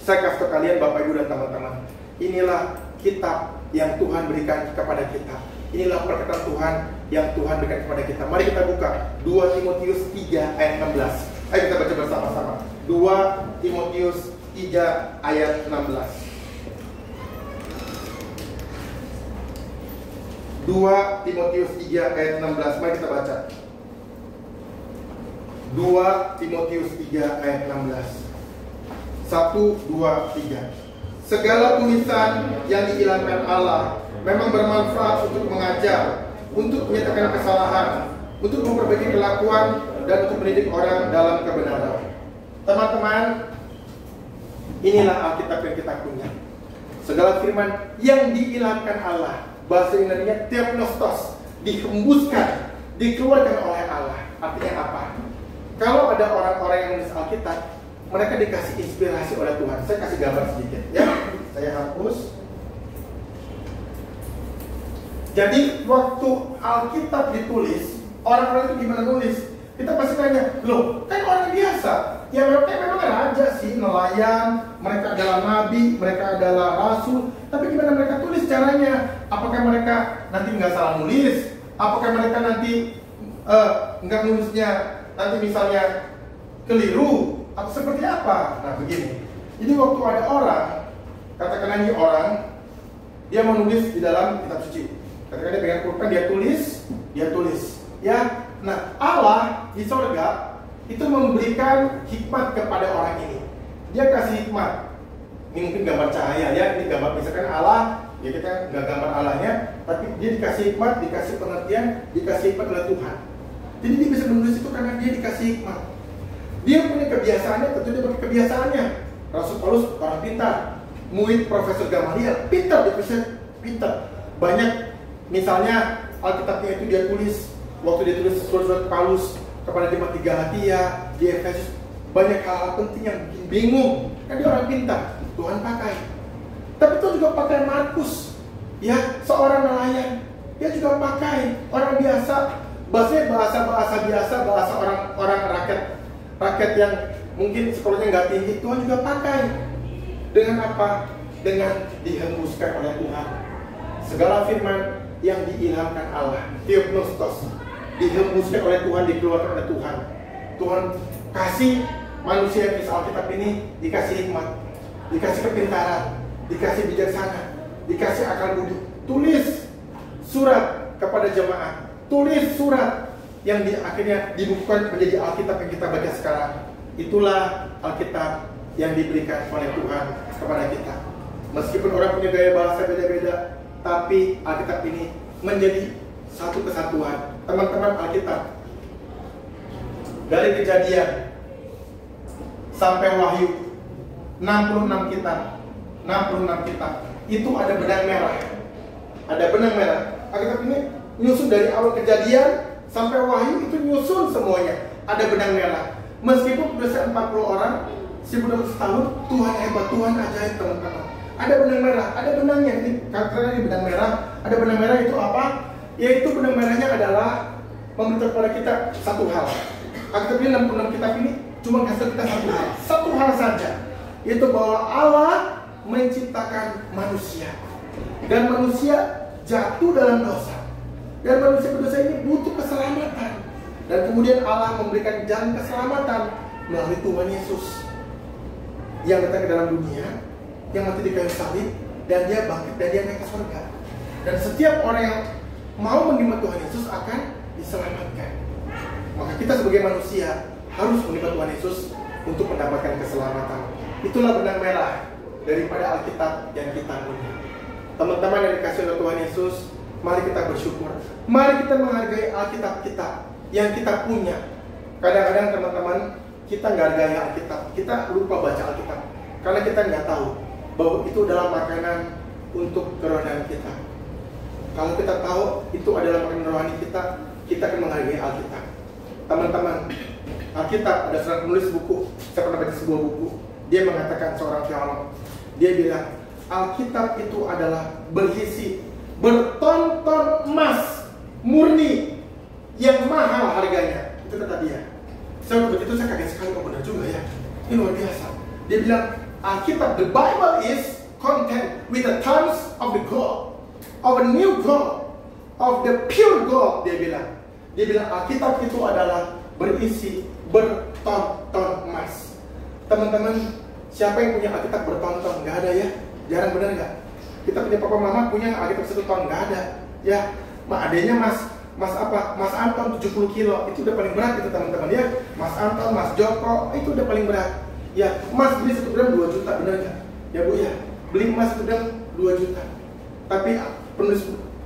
saya kasih ke kalian, Bapak Ibu dan teman-teman, inilah kitab yang Tuhan berikan kepada kita. Inilah perkataan Tuhan yang Tuhan berikan kepada kita. Mari kita buka 2 Timotius 3 ayat 16. Ayo kita baca bersama-sama. 2 Timotius 3 ayat 16. 2 Timotius 3 ayat 16. Mari kita baca. 2 Timotius 3 ayat 16. 1, 2, 3. Segala tulisan yang diilhamkan Allah memang bermanfaat untuk mengajar, untuk menyatakan kesalahan, untuk memperbaiki kelakuan, dan untuk mendidik orang dalam kebenaran. Teman-teman, inilah Alkitab yang kita punya. Segala firman yang diilhamkan Allah, bahasa Yunani-nya theopneustos, dihembuskan, dikeluarkan oleh Allah. Artinya apa? Kalau ada orang-orang yang menulis Alkitab, mereka dikasih inspirasi oleh Tuhan. Saya kasih gambar sedikit ya. Saya hapus. Jadi waktu Alkitab ditulis, orang-orang itu gimana nulis? Kita pasti tanya, loh, kan orang biasa. Ya mereka memang raja sih, nelayan, mereka adalah nabi, mereka adalah rasul. Tapi gimana mereka tulis caranya? Apakah mereka nanti nggak salah nulis? Apakah mereka nanti nggak nulisnya nanti misalnya keliru? Atau seperti apa? Nah begini. Jadi waktu ada orang, katakanlah ini orang, dia menulis di dalam kitab suci. Ketika dia pegang pulpen, dia tulis. Ya, nah Allah di surga itu memberikan hikmat kepada orang ini. Dia kasih hikmat. Ini mungkin gambar cahaya ya. Ini gambar misalkan Allah. Ya kita nggak gambar Allahnya, tapi dia dikasih hikmat, dikasih pengertian, dikasih hikmat oleh Tuhan. Jadi dia bisa menulis itu karena dia dikasih hikmat. Dia punya kebiasaannya, tentu dia pakai kebiasaannya. Rasul Paulus orang pintar, murid Profesor Gamaliel, pintar, dia pintar. Banyak, misalnya Alkitabnya itu dia tulis, waktu dia tulis surat Paulus kepada jemaat di Galatia, di Efesus, banyak hal penting yang bikin bingung. Kan dia orang pintar, Tuhan pakai. Tapi Tuhan juga pakai Markus, ya, seorang nelayan. Dia juga pakai orang biasa, bahasa biasa, bahasa orang rakyat yang mungkin sekolahnya nggak tinggi. Tuhan juga pakai. Dengan apa? Dengan dihembuskan oleh Tuhan. Segala firman yang diilhamkan Allah, Theopneustos, dihembuskan oleh Tuhan, dikeluarkan oleh Tuhan. Tuhan kasih manusia yang bisa Alkitab ini, dikasih hikmat, dikasih kepintaran, dikasih bijaksana, dikasih akal budi. Tulis surat kepada jemaat, tulis surat yang akhirnya dibukukan menjadi Alkitab yang kita baca sekarang. Itulah Alkitab yang diberikan oleh Tuhan kepada kita. Meskipun orang punya gaya bahasa beda-beda, tapi Alkitab ini menjadi satu kesatuan. Teman-teman, Alkitab dari Kejadian sampai Wahyu 66 kitab. 66 kitab. Itu ada benang merah. Ada benang merah. Alkitab ini nyusun dari awal Kejadian sampai Wahyu, itu nyusun semuanya. Ada benang merah. Meskipun berusia 40 orang, 1900 tahun, Tuhan hebat, Tuhan ajaib, teman-teman. Ada benang merah, ada benangnya. Ini karena ini benang merah. Ada benang merah itu apa? Yaitu benang merahnya adalah memberitahu kepada kita satu hal. Alkitab ini 66 kitab ini cuma kasih kita satu hal saja, yaitu bahwa Allah menciptakan manusia dan manusia jatuh dalam dosa, dan manusia berdosa ini butuh keselamatan, dan kemudian Allah memberikan jalan keselamatan melalui Tuhan Yesus yang datang ke dalam dunia, yang mati di kayu salib, dan dia bangkit dan dia naik ke surga. Dan setiap orang yang mau menerima Tuhan Yesus akan diselamatkan. Maka kita sebagai manusia harus menerima Tuhan Yesus untuk mendapatkan keselamatan. Itulah benang merah daripada Alkitab yang kita punya. Teman-teman yang dikasih oleh Tuhan Yesus, mari kita bersyukur. Mari kita menghargai Alkitab kita yang kita punya. Kadang-kadang teman-teman, kita nggak hargai Alkitab, kita lupa baca Alkitab karena kita nggak tahu bahwa itu adalah makanan untuk kerohanian kita. Kalau kita tahu itu adalah makanan rohani kita akan menghargai Alkitab. Teman-teman, Alkitab ada seorang penulis buku, saya pernah baca sebuah buku. Dia mengatakan, seorang teolog, dia bilang Alkitab itu adalah berisi berton-ton emas murni yang mahal harganya. Itu kata dia. Saya begitu saya kaget sekali, oh benar juga ya. Ini luar biasa. Dia bilang Alkitab, the Bible is content with the tons of the gold, of a new gold, of the pure gold. Dia bilang Alkitab itu adalah berisi berton-ton emas. Teman-teman, siapa yang punya Alkitab berton-ton? Nggak ada ya? Jarang, benar nggak? Kita punya papa mama punya Alkitab 1 ton? Nggak ada. Ya, adanya Mas apa? Mas Anton 70 kilo, itu udah paling berat itu teman-teman ya. Mas Anton, Mas Joko, itu udah paling berat. Ya, Mas beli 1 gram 2 juta, benar nggak? Ya Bu ya, beli emas 1 gram 2 juta. Tapi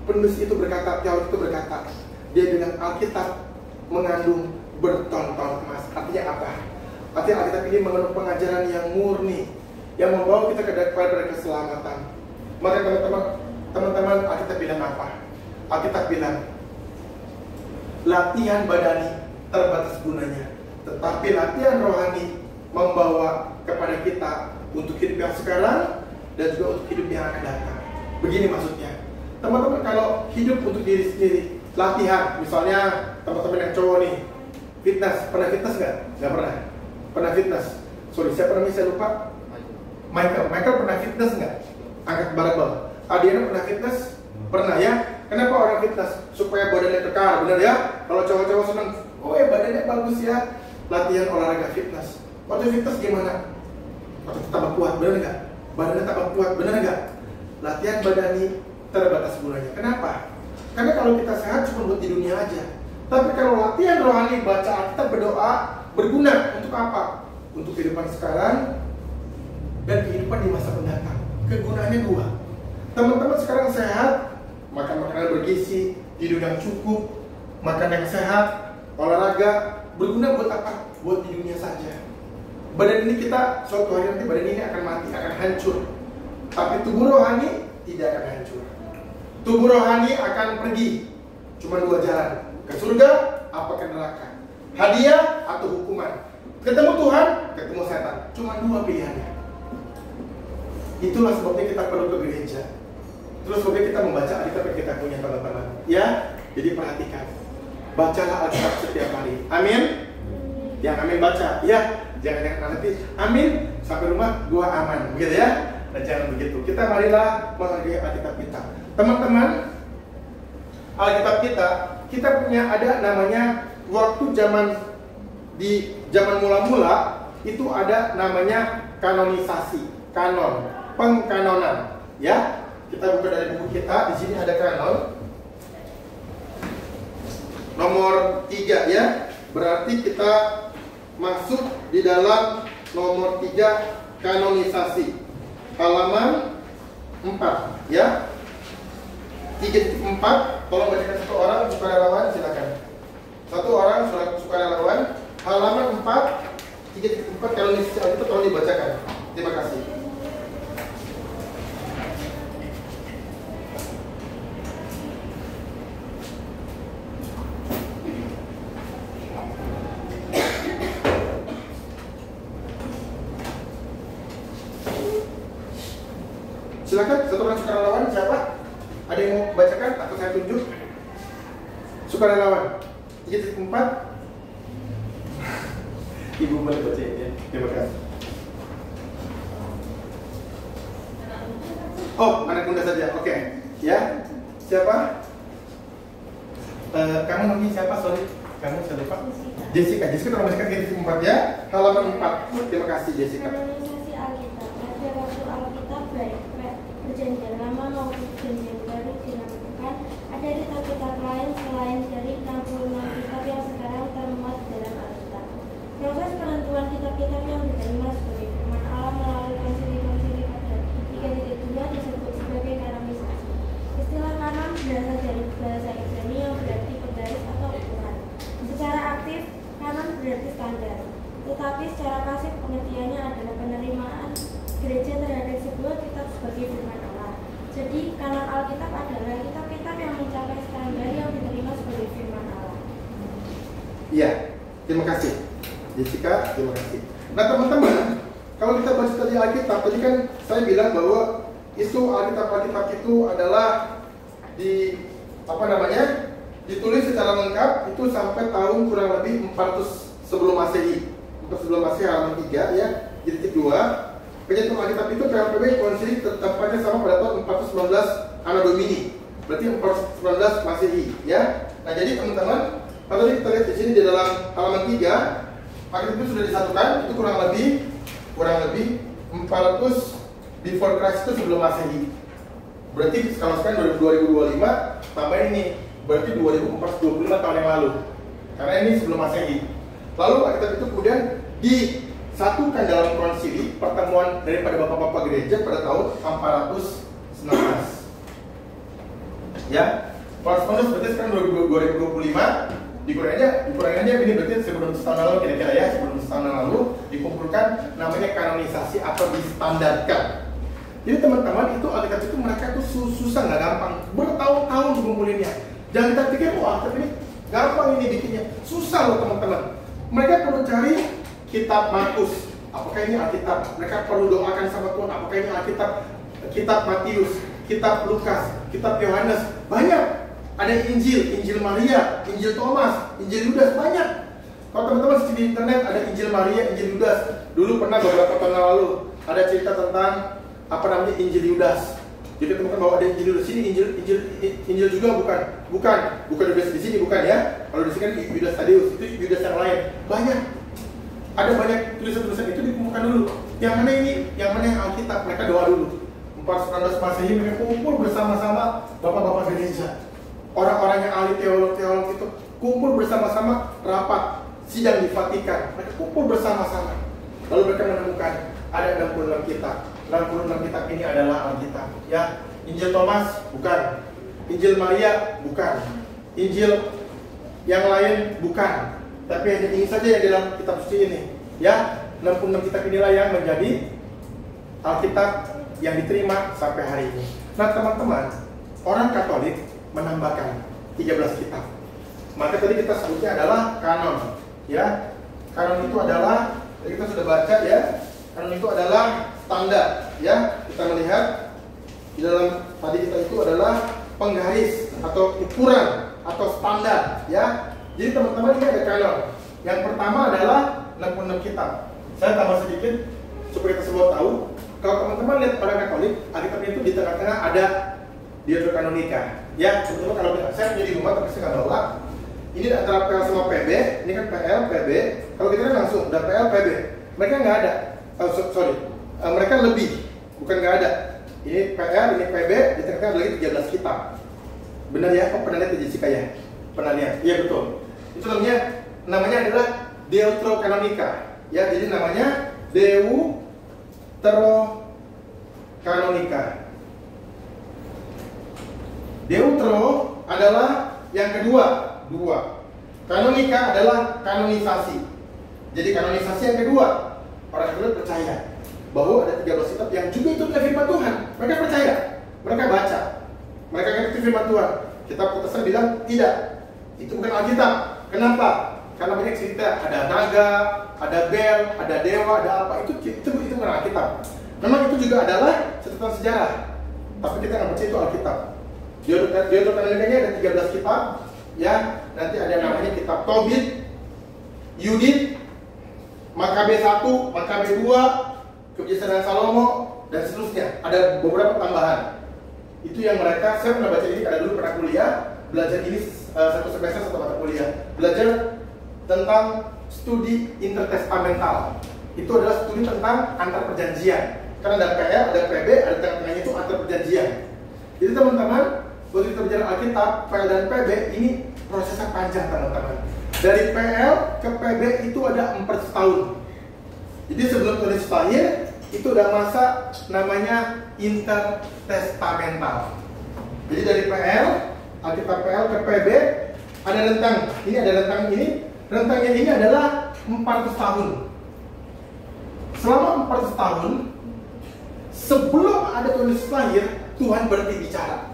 penulis itu berkata, teolog itu berkata, dia bilang Alkitab mengandung berton-ton emas. Artinya apa? Artinya Alkitab ini mengandung pengajaran yang murni, yang membawa kita kepada keselamatan. Maka teman-teman, Alkitab bilang apa? Alkitab bilang latihan badani terbatas gunanya, tetapi latihan rohani membawa kepada kita untuk hidup yang sekarang dan juga untuk hidup yang akan datang. Begini maksudnya, teman-teman, kalau hidup untuk diri sendiri, latihan, misalnya teman-teman yang cowok nih, fitness, pernah fitness nggak? Nggak pernah. Pernah fitness? Sorry, siapa namanya saya lupa. Michael pernah fitness nggak? Angkat barbel. Adiana pernah fitness? Pernah ya? Kenapa orang fitness? Supaya badannya kekar, benar ya? Kalau cowok-cowok senang, oh ya badannya bagus ya. Latihan olahraga fitness. Waktu fitness gimana? Waktu tambah kuat, benar nggak? Badannya tambah kuat, benar nggak? Latihan badani terbatas gunanya. Kenapa? Karena kalau kita sehat cuma buat di dunia aja. Tapi kalau latihan rohani, baca Alkitab, berdoa, berguna untuk apa? Untuk kehidupan sekarang dan kehidupan di masa mendatang. Kegunaannya 2. Teman-teman sekarang sehat, makan makanan bergizi, tidur yang cukup, makan yang sehat, olahraga, berguna buat apa? Buat di dunia saja. Badan ini kita, suatu hari nanti badan ini akan mati, akan hancur. Tapi tubuh rohani tidak akan hancur. Tubuh rohani akan pergi. Cuma dua jalan, ke surga apa ke neraka, hadiah atau hukuman. Ketemu Tuhan, ketemu setan. Cuma dua pilihannya. Itulah sebabnya kita perlu ke gereja. Terus sebabnya kita membaca Alkitab yang kita punya, teman-teman. Ya, jadi perhatikan. Bacalah Alkitab setiap hari. Amin. Yang amin baca. Ya, jangan nanti amin sampai rumah gua aman, begitu ya. Nah, jangan begitu. Kita marilah menghargai Alkitab kita. Teman-teman, Alkitab kita punya ada namanya waktu di zaman mula-mula itu ada namanya kanonisasi, kanon, pengkanonan. Ya, kita buka dari buku kita. Di sini ada kanon nomor 3 ya. Berarti kita masuk di dalam nomor 3 kanonisasi. Halaman 4 ya. 3.4. Tolong bacakan satu orang sukarelawan, silakan. Satu orang sukarelawan. Halaman 4 3.4 kanonisasi itu tolong dibacakan. Terima kasih. Silakan, satu orang sukarelawan, siapa? Ada yang mau bacakan atau saya tunjuk? Sukarelawan 3.4. Ibu boleh baca ya. Terima kasih. Oh, anak muda saja. Oke. Ya. Siapa? Kamu namanya siapa? Sorry. Kamu siapa, Pak? Jessica. Jessica tolong bacakan 3.4 ya. Halaman 4. Terima kasih, Jessica. Kanonisasi Alkitab. Pada waktu Alkitab baik perjanjian lama maupun perjanjian baru dilakukan, ada kitab-kitab lain selain dari 66 kitab yang sekarang termuat dalam Alkitab. Proses penentuan kitab-kitab yang diterima sebagai firman Allah melalui konsili-konsili pada 3.2 disebut sebagai kanonisasi. Istilah kanon berasal dari bahasa Ibrani yang berarti penggaris atau ukuran. Secara aktif, kanon berarti standar. Tetapi secara pasif pengertiannya adalah penerimaan gereja terhadap sebuah kitab sebagai firman Allah. Jadi kanon Alkitab adalah kitab-kitab yang mencapai standar yang diterima sebagai firman Allah. Iya, terima kasih Jessica, terima kasih. Nah teman-teman, kalau kita baca tadi Alkitab, tadi kan saya bilang bahwa itu Alkitab itu adalah ditulis secara lengkap itu sampai tahun kurang lebih 400 sebelum Masehi. Untuk sebelum Masehi halaman 3 ya, jadi 2. Penyatuan Alkitab itu PLPB konsili tempatnya sama pada tahun 419 Anno Domini. Berarti 419 Masehi ya. Nah, jadi teman-teman, kalau kita lihat di sini di dalam halaman 3, Alkitab itu sudah disatukan, itu kurang lebih 400 before Christ itu sebelum Masehi. Berarti kalau sekarang 2025 tambah ini, berarti 2425 tahun yang lalu. Karena ini sebelum Masehi. Lalu Alkitab itu kemudian disatukan dalam konsili pertemuan daripada bapak-bapak gereja pada tahun 419. Ya, 419 berarti sekarang 2025. Dikurangi aja ini berarti sebelum setahun lalu kira-kira ya, sebelum setahun lalu dikumpulkan namanya kanonisasi atau distandarkan. Jadi teman-teman, itu Alkitab itu mereka tuh susah, nggak gampang, bertahun-tahun ngumpulinnya. Jangan kita pikir Alkitab ini gampang ini bikinnya, susah loh teman-teman. Mereka perlu cari kitab Markus, apakah ini Alkitab? Mereka perlu doakan sama Tuhan, apakah ini Alkitab? Kitab Matius, kitab Lukas, kitab Yohanes, banyak. Ada Injil Maria, Injil Thomas, Injil Yudas, banyak. Kalau teman-teman di internet ada Injil Maria, Injil Yudas. Dulu pernah beberapa tahun lalu ada cerita tentang Injil Yudas. Jadi teman-teman bahwa ada Injil Yudas, sini Injil juga bukan Yudas di sini, bukan ya. Kalau di sini kan Yudas Tadeus, itu Yudas yang lain. Banyak. Ada banyak tulisan-tulisan itu dikumpulkan dulu. Yang mana ini? Yang mana yang Alkitab? Mereka doa dulu. 419 Masehi mereka kumpul bersama-sama bapak-bapak gereja. Orang-orang yang ahli teolog itu kumpul bersama-sama, rapat, sidang di Vatikan. Mereka kumpul bersama-sama. Lalu mereka menemukan ada 66 kitab. 66 kitab ini adalah Alkitab. Ya, Injil Thomas bukan, Injil Maria bukan, Injil yang lain bukan. Tapi hanya ini saja yang dalam kitab suci ini. Ya, 66 kitab inilah yang menjadi Alkitab yang diterima sampai hari ini. Nah teman-teman, orang Katolik menambahkan 13 kitab. Maka tadi kita sebutnya adalah kanon, ya. Kanon itu adalah, kita sudah baca ya, kanon itu adalah standar, ya. Kita melihat di dalam tadi kita itu adalah penggaris atau ukuran atau standar, ya. Jadi teman-teman ini ada kanon. Yang pertama adalah 66 kitab. Saya tambah sedikit supaya kita semua tahu. Kalau teman-teman lihat orang Katolik, Alkitabnya itu di tengah-tengah ada Deuterokanonika. Ya, sebetulnya kalau saya punya di rumah tapi saya nggak bawa. Ini antara PL sama PB. Ini kan PL, PB. Kalau kita kan langsung udah PL, PB. Mereka nggak ada. Mereka lebih, bukan nggak ada. Ini PL, ini PB. Di tengah-tengah ada lagi 13 kitab. Benar ya? Oh, pernah lihat Jessica ya? Pernah lihat? Iya betul. Itu namanya adalah Deuterokanonika. Ya, jadi namanya Deuterokanonika. Deutero adalah yang kedua, Kanonika adalah kanonisasi. Jadi kanonisasi yang kedua, orang Katolik percaya bahwa ada 13 kitab yang juga itu adalah firman Tuhan. Mereka percaya, mereka baca, mereka ngerti firman Tuhan. Kitab Protestan bilang tidak, itu bukan Alkitab. Kenapa? Karena banyak cerita, ada naga, ada bel, ada dewa, ada apa, itu bukan Alkitab. Memang itu juga adalah catatan sejarah, tapi kita nggak percaya itu Alkitab. Deuterokanonikanya ada 13 kitab, ya. Nanti ada namanya kitab Tobit, Yudit, Makabe 1, Makabe 2, Kebijaksanaan Salomo, dan seterusnya. Ada beberapa tambahan. Itu yang mereka, saya pernah baca ini, dulu pernah kuliah, belajar ini satu semester satu mata kuliah. Belajar tentang studi intertestamental. Itu adalah studi tentang antar perjanjian. Karena ada PL, ada PB, ada tengah-tengahnya itu antar perjanjian. Jadi teman-teman, waktu kita bicara Alkitab, PL dan PB ini prosesnya panjang teman-teman. Dari PL ke PB itu ada 4 tahun. Jadi sebelum Tuhan lahir itu ada masa namanya intertestamental. Jadi dari PL, Alkitab PL ke PB ada rentang. Ini ada rentang ini. Rentangnya ini adalah 400 tahun. Selama 400 tahun sebelum ada Tuhan Yesus lahir, Tuhan berhenti bicara.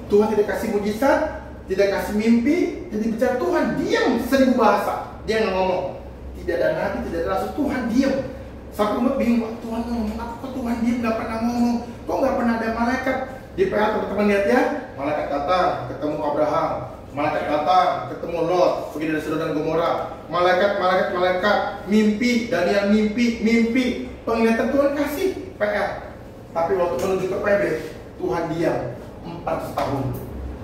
Tuhan tidak kasih mujizat, tidak kasih mimpi, jadi bicara. Tuhan diam 1000 bahasa. Dia nggak ngomong. Tidak ada nabi, tidak ada rasul. Tuhan diam. Sampai umat bingung, Tuhan ngomong apa? Kok Tuhan diam, nggak pernah ngomong? Kok nggak pernah ada malaikat? Di PL teman-teman lihat ya, malaikat datang, ketemu Abraham. Malaikat datang, ketemu Lot, pergi dari Sodom dan Gomora. Malaikat, mimpi, Daniel mimpi. Penglihatan Tuhan kasih PL. Tapi waktu menuju ke PB, Tuhan diam 400 tahun.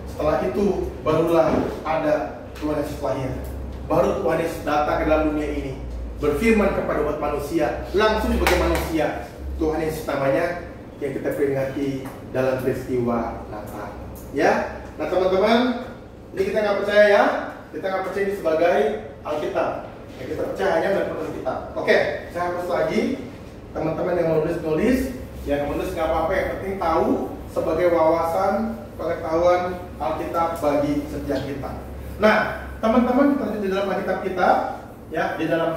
Setelah itu barulah ada Tuhan Yesus lahir. Baru Tuhan Yesus datang ke dalam dunia ini, berfirman kepada umat manusia, langsung sebagai manusia. Tuhan Yesus namanya yang kita peringati dalam peristiwa Natal. Ya, nah teman-teman, ini kita nggak percaya ya, kita nggak percaya ini sebagai Alkitab. Yang kita percaya hanya dalam Alkitab. Oke, saya hapus lagi. Teman-teman yang menulis, yang menulis nggak apa-apa, yang penting tahu sebagai wawasan pengetahuan Alkitab bagi setiap kita. Nah, teman-teman, kita lanjut di dalam Alkitab kita, ya, di dalam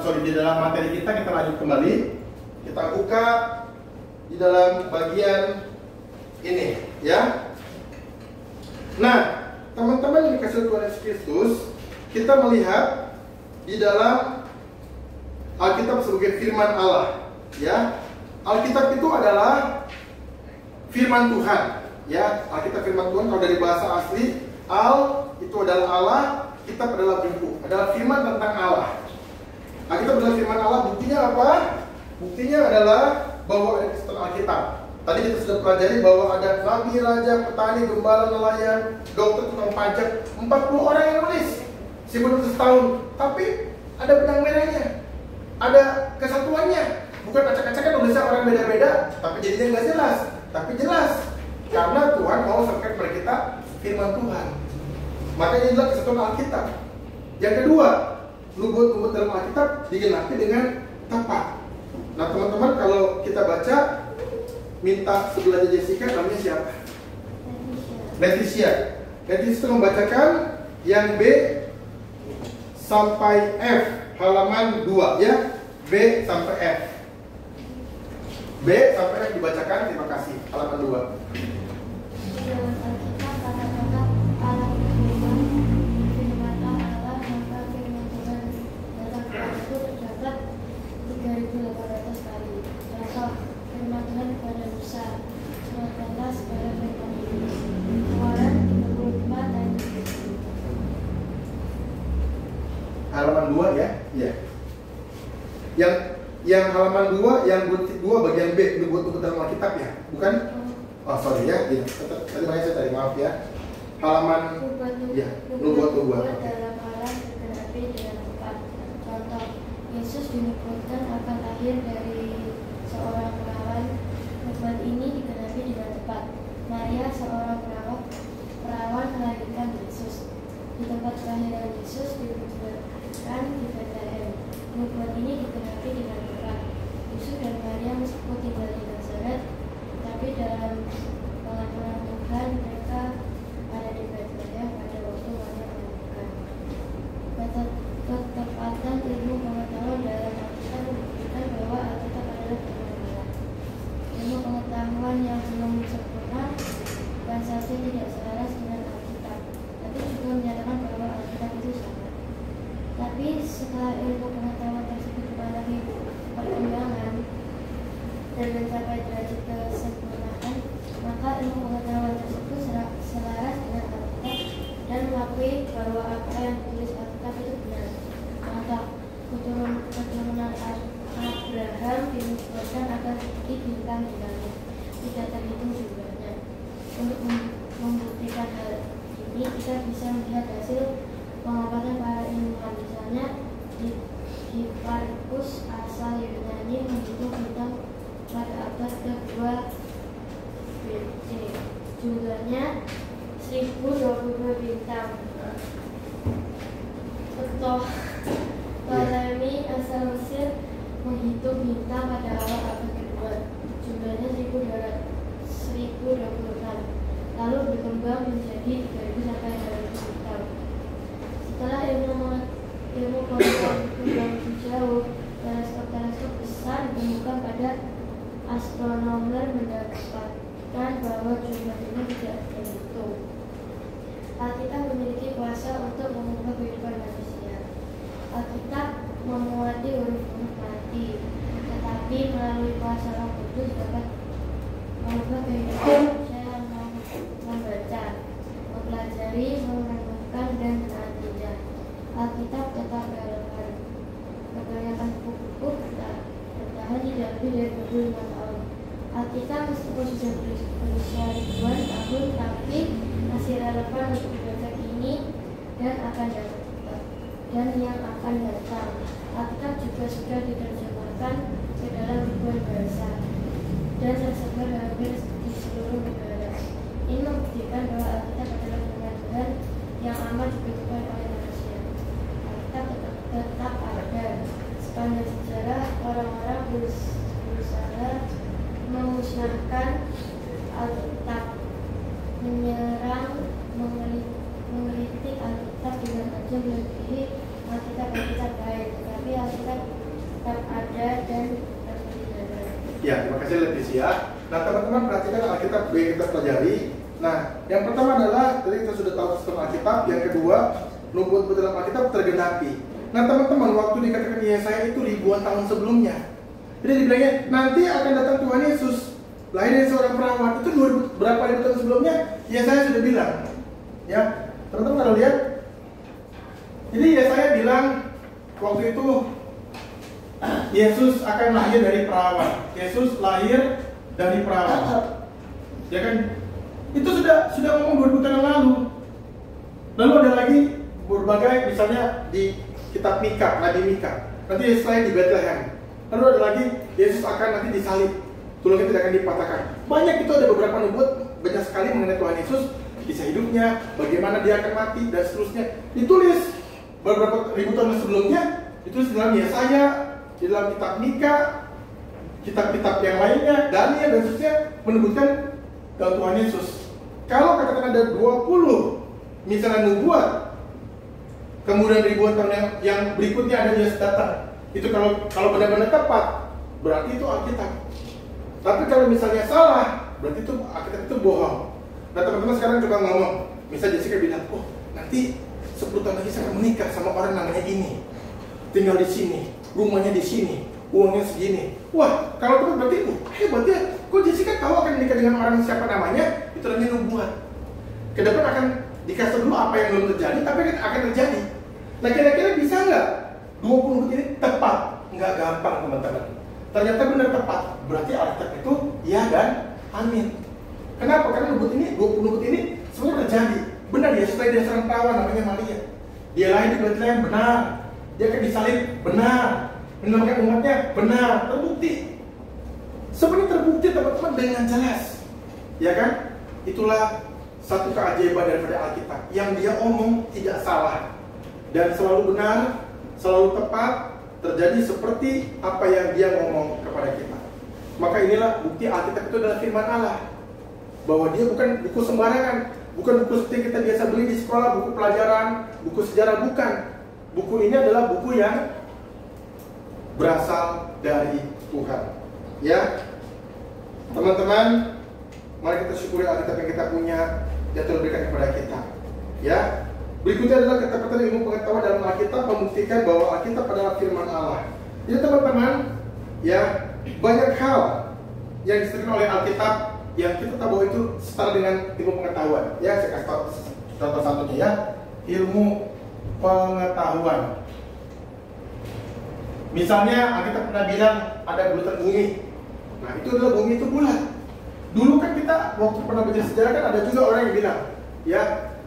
materi kita lanjut kembali. Kita buka di dalam bagian ini, ya. Nah, teman-teman yang dikasih Tuhan Yesus Kristus, kita melihat di dalam Alkitab sebagai firman Allah, ya. Alkitab itu adalah firman Tuhan, ya. Alkitab firman Tuhan, kalau dari bahasa asli, itu adalah Allah, kitab adalah buku, adalah firman tentang Allah. Alkitab adalah firman Allah. Buktinya apa? Buktinya adalah bahwa ada Kristen Alkitab. Tadi kita sudah pelajari bahwa ada nabi, raja, petani, gembala, nelayan, dokter, tukang pajak, 40 orang yang nulis 1900 tahun. Tapi ada benang merahnya, ada kesatuannya. Bukan acak-acakan nulisnya orang beda-beda, tapi jadinya nggak jelas. Tapi jelas, karena Tuhan mau sampaikan kepada kita firman Tuhan. Makanya inilah kesatuan Alkitab. Yang kedua, nubut-nubut dalam Alkitab digenapi dengan tepat. Nah teman-teman, kalau kita baca, minta sebelahnya Jessica, namanya siapa? Leticia. Leticia itu membacakan yang B sampai F, halaman 2, ya. B sampai F. B sampai dibacakan, terima kasih. Halaman 2. Di dalam Alkitab kata-kata Allah berfirman, firmanlah Allah, maka firman Tuhan datang kepadaku terdapat 3.800 kali. Contoh, firman Tuhan kepada Musa, "Selamatkanlah segala firman ini." Keluaran 35 dan 30. Halaman 2 ya. Iya. Yang halaman 2, yang butir 2 bagian B, nubuat dalam Alkitab ya, bukan? Oh sorry ya, iya. Tadi makanya saya tadi maaf ya. Halaman ya, nubuat. Dalam alam bergenapi dengan tepat. Contoh, Yesus dinubuatkan akan lahir dari seorang perawan. Nubuat ini digenapi dengan tepat. Maria, seorang perawan melahirkan Yesus. Di tempat kelahiran Yesus dinubuatkan di Bethlehem. Nubuat ini digenapi dengan tepat. Yusuf dan Maria meskipun tinggal di Nazaret, tapi dalam pengaturan Tuhan mereka ada di Bethlehem pada waktu Maria melahirkan. Ketepatan ilmu pengetahuan dalam Alkitab membuktikan bahwa Alkitab adalah kebenaran. Ilmu pengetahuan yang belum sempurna bukan saja tidak selaras dengan Alkitab, tapi juga menyatakan bahwa Alkitab itu salah. Tapi setelah ilmu pengetahuan tersebut mengalami perkembangan dan mencapai derajat kesempurnaan, maka ilmu pengetahuan tersebut selaras dengan Alkitab dan mengakui bahwa apa yang ditulis Alkitab itu benar. Contoh, keturunan Abraham dinubuatkan akan seperti bintang di langit, tidak terhitung jumlahnya. Untuk membuktikan hal ini, kita bisa melihat hasil pengamatan para ilmuwan. Misalnya, Hipparchus asal Yunani menghitung bintang pada abad ke-2 BC. Jumlahnya 1022 bintang. Ptolemy asal Mesir menghitung bintang pada awal abad ke-2. Jumlahnya 1026. Lalu berkembang menjadi 3000 sampai 2000 bintang. Setelah ilmu pengetahuan berkembang lebih jauh, teleskop besar ditemukan pada astronomer mendapatkan bahwa jumlah ini tidak terhitung. Alkitab memiliki kuasa untuk mengubah kehidupan manusia. Alkitab memuati huruf-huruf mati, tetapi melalui kuasa Roh Kudus dapat mengubah kehidupan manusia yang mau membaca, mempelajari, merenungkan, dan menaatinya. Alkitab tetap relevan. Kebanyakan buku-buku bertahan tidak lebih dari 25 tahun. Alkitab meskipun sudah berusia ribuan tahun, tapi masih relevan untuk dibaca kini dan yang akan datang. Alkitab juga sudah diterjemahkan ke dalam ribuan bahasa dan tersebar hampir di seluruh negara. Ini membuktikan bahwa Alkitab adalah firman Tuhan yang aman dibutuhkan oleh manusia. Alkitab tetap ada. Sepanjang sejarah, orang-orang berusaha memusnahkan Alkitab, menyerang, mengkritik Alkitab dengan tajam melebihi Alkitab baik, tetapi Alkitab tetap ada dan terpelihara. Ya, terima kasih Leticia. Nah, teman-teman perhatikan Alkitab yang kita pelajari. Nah, yang pertama adalah tadi kita sudah tahu sistem Alkitab. Yang kedua, nubuat dalam Alkitab tergenapi. Nah, teman-teman, waktu dikatakan Yesaya itu ribuan tahun sebelumnya. Jadi dibilangnya nanti akan datang Tuhan Yesus lahir dari seorang perawan. Itu berapa ribu tahun sebelumnya Yesaya sudah bilang. Ya, teman-teman kalau lihat. Jadi Yesaya bilang waktu itu Yesus akan lahir dari perawan. Yesus lahir dari perawan. Ya kan? Itu sudah ngomong 2000 tahun yang lalu. Lalu ada lagi berbagai, misalnya di kitab Mika, Nabi Mika. Nanti Yesus lahir di Bethlehem. Lalu ada lagi Yesus akan nanti disalib, tulangnya tidak akan dipatahkan. Banyak itu, ada beberapa nubuat banyak sekali mengenai Tuhan Yesus, kisah hidupnya, bagaimana dia akan mati dan seterusnya. Ditulis beberapa ribu tahun sebelumnya, ditulis dalam Yesaya, di dalam kitab Mika, kitab-kitab yang lainnya, Daniel dan seterusnya menyebutkan Tuhan Yesus. Kalau katakan ada 20 misalnya nubuat, kemudian ribuan tahun yang berikutnya ada Yesus datang, itu kalau benar-benar tepat, berarti itu Alkitab. Tapi kalau misalnya salah, berarti itu Alkitab itu bohong. Nah teman-teman sekarang coba ngomong, misal Jessica bilang, oh nanti 10 tahun lagi saya akan menikah sama orang namanya ini, tinggal di sini, rumahnya di sini, uangnya segini. Wah, kalau itu berarti hebat ya. Kok Jessica tahu akan menikah dengan orang siapa namanya? Itu namanya nubuat. Ke depan akan dikasih dulu apa yang belum terjadi, tapi akan terjadi. Nah kira-kira bisa nggak 20 ini tepat? Nggak gampang teman-teman. Ternyata benar tepat. Berarti Alkitab itu ya dan amin. Kenapa? Karena nubut ini, 20 nubut ini semua terjadi. Benar ya, setelah dia seorang perawan namanya Maria. Dia lahir di Bethlehem, benar. Dia akan disalib, benar. Menyelamatkan umatnya, benar. Terbukti. Sebenarnya terbukti teman-teman dengan jelas. Ya kan? Itulah satu keajaiban daripada Alkitab. Yang dia omong tidak salah. Dan selalu benar, selalu tepat, terjadi seperti apa yang dia ngomong kepada kita. Maka inilah bukti Alkitab itu adalah firman Allah. Bahwa dia bukan buku sembarangan, bukan buku seperti yang kita biasa beli di sekolah, buku pelajaran, buku sejarah, bukan. Buku ini adalah buku yang berasal dari Tuhan. Ya, teman-teman, mari kita syukuri Alkitab yang kita punya, yang Tuhan berikan kepada kita. Ya, berikutnya adalah kata-kata ilmu pengetahuan dalam Alkitab membuktikan bahwa Alkitab adalah firman Allah. Jadi teman-teman, ya banyak hal yang disebutkan oleh Alkitab yang kita tahu bahwa itu setara dengan ilmu pengetahuan. Ya, saya kasih tahu contoh satunya ya, ilmu pengetahuan. Misalnya Alkitab pernah bilang ada bulatan bumi. Nah itu adalah bumi itu bulat. Dulu kan kita waktu pernah belajar sejarah kan ada juga orang yang bilang, ya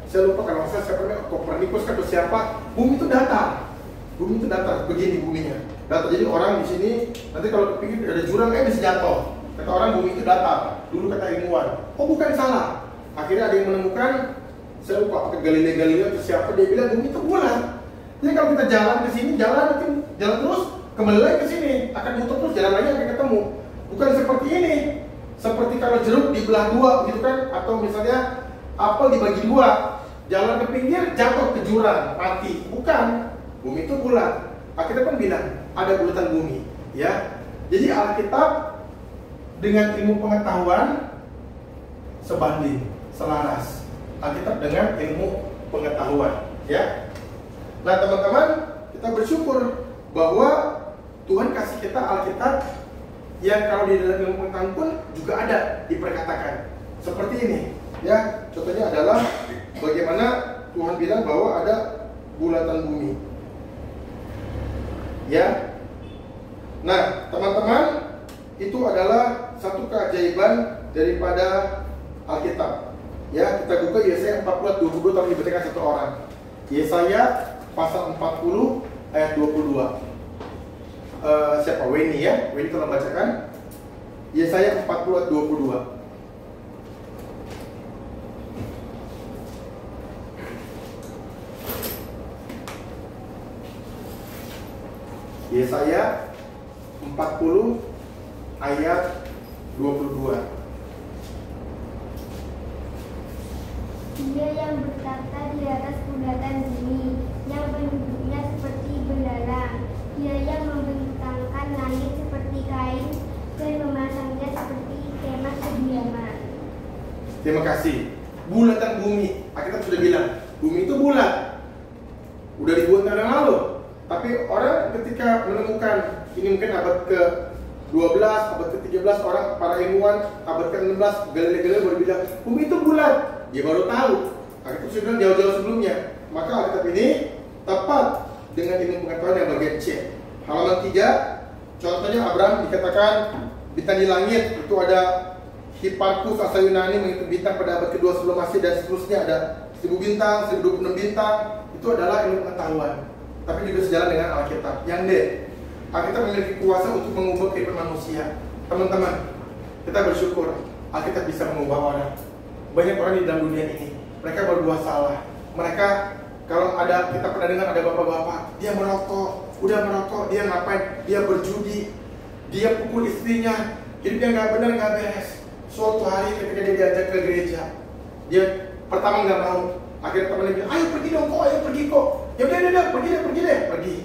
saya lupa kalau saya siapa namanya Kopernikus atau siapa, bumi itu datar. Bumi itu datar, begini buminya. Datar, jadi orang di sini nanti kalau kepikir ada jurang bisa jatuh. Kata orang bumi itu datar. Dulu kata ilmuwan. Oh bukan, salah. Akhirnya ada yang menemukan, saya lupa pakai Galileo atau siapa, dia bilang bumi itu bulat. Jadi kalau kita jalan ke sini, jalan terus, kembali lagi ke sini, akan muter terus, jalan lagi akan ketemu. Bukan seperti ini. Seperti kalau jeruk dibelah dua, gitu kan? Atau misalnya apel dibagi dua, jalan ke pinggir, jatuh ke jurang, mati. Bukan. Bumi itu bulat. Alkitab kan bilang ada bulatan bumi, ya. Jadi Alkitab dengan ilmu pengetahuan sebanding, selaras. Alkitab dengan ilmu pengetahuan, ya. Nah teman-teman, kita bersyukur bahwa Tuhan kasih kita Alkitab yang kalau di dalam ilmu pengetahuan pun juga ada diperkatakan seperti ini, ya. Contohnya adalah bagaimana Tuhan bilang bahwa ada bulatan bumi, ya. Nah teman-teman, itu adalah satu keajaiban daripada Alkitab. Ya, kita buka Yesaya 40 22 tapi dibacakan satu orang. Yesaya pasal 40 ayat 22. Siapa? Weni ya? Weni tolong bacakan. Yesaya 40 ayat 22. Yesaya 40 ayat 22. Dia yang bertata di atas bulatan bumi, yang penduduknya seperti belalang. Dia yang membentangkan langit seperti kain dan memasangnya seperti kemah kediaman. Terima kasih. Bulatan bumi, Alkitab sudah bilang, bumi itu bulat. Udah ribuan tahun yang lalu. Tapi orang ketika menemukan, ini mungkin abad ke-12, abad ke-13, orang, para ilmuwan, abad ke-16, Galileo baru bilang, bumi itu bulat. Dia baru tahu. Alkitab sudah bilang jauh-jauh sebelumnya. Maka Alkitab ini tepat dengan ilmu pengetahuan yang bagian C. Halaman 3, contohnya Abraham dikatakan bintang di langit. Itu ada Hipparchus asal Yunani menghitung bintang pada abad kedua sebelum Masehi dan seterusnya, ada 1000 bintang, 1026 bintang. Itu adalah ilmu pengetahuan. Tapi juga sejalan dengan Alkitab. Yang D, Alkitab memiliki kuasa untuk mengubah kehidupan manusia. Teman-teman, kita bersyukur Alkitab bisa mengubah orang. Banyak orang di dalam dunia ini, mereka berbuat salah. Mereka, kalau ada, kita pernah dengar ada bapak-bapak, dia merokok, udah merokok, dia ngapain? Dia berjudi, dia pukul istrinya, hidupnya nggak benar, nggak beres. Suatu hari ketika dia diajak ke gereja, dia pertama nggak mau. Akhirnya temannya bilang, ayo pergi dong kok, ayo pergi kok. Ya udah, pergi.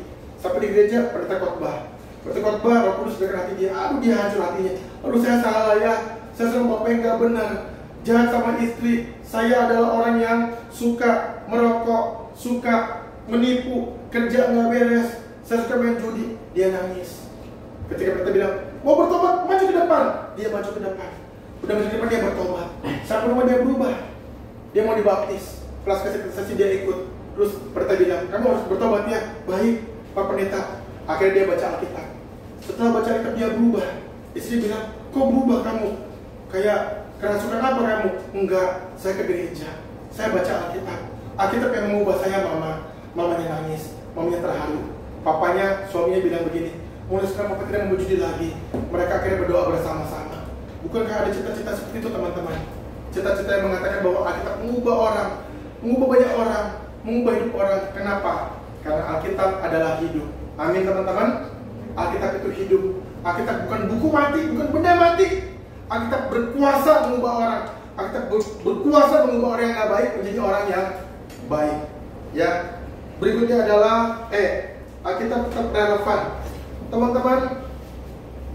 Sampai di gereja, pendeta khotbah. Roh Kudus berkata hati dia, aduh dia hancur hatinya. Aduh saya salah ya, saya sama bapak yang gak benar, jahat sama istri, saya adalah orang yang suka merokok, suka menipu, kerja nggak beres, saya suka main judi. Dia nangis. Ketika kita bilang, mau bertobat, maju ke depan, dia maju ke depan. Udah maju ke depan, dia bertobat. Sampai rumah dia berubah, dia mau dibaptis. Kelas kasih dia ikut. Terus pendeta bilang, kamu harus bertobat ya. Baik, Pak Pendeta. Akhirnya dia baca Alkitab. Setelah baca Alkitab dia berubah. Istri bilang, kok berubah kamu? Kayak kerasukan apa kamu? Enggak, saya ke gereja, saya baca Alkitab. Alkitab yang mengubah saya. Mamanya nangis, mamanya terharu. Papanya, suaminya bilang begini, mulai sekarang papa tidak mau judi lagi. Mereka akhirnya berdoa bersama-sama. Bukankah ada cita-cita seperti itu teman-teman? Cita-cita yang mengatakan bahwa Alkitab mengubah orang, mengubah banyak orang, mengubah hidup orang. Kenapa? Karena Alkitab adalah hidup. Amin teman-teman. Alkitab itu hidup. Alkitab bukan buku mati, bukan benda mati. Alkitab berkuasa mengubah orang. Alkitab berkuasa mengubah orang yang nggak baik menjadi orang yang baik. Ya. Berikutnya adalah Alkitab tetap relevan. Teman-teman,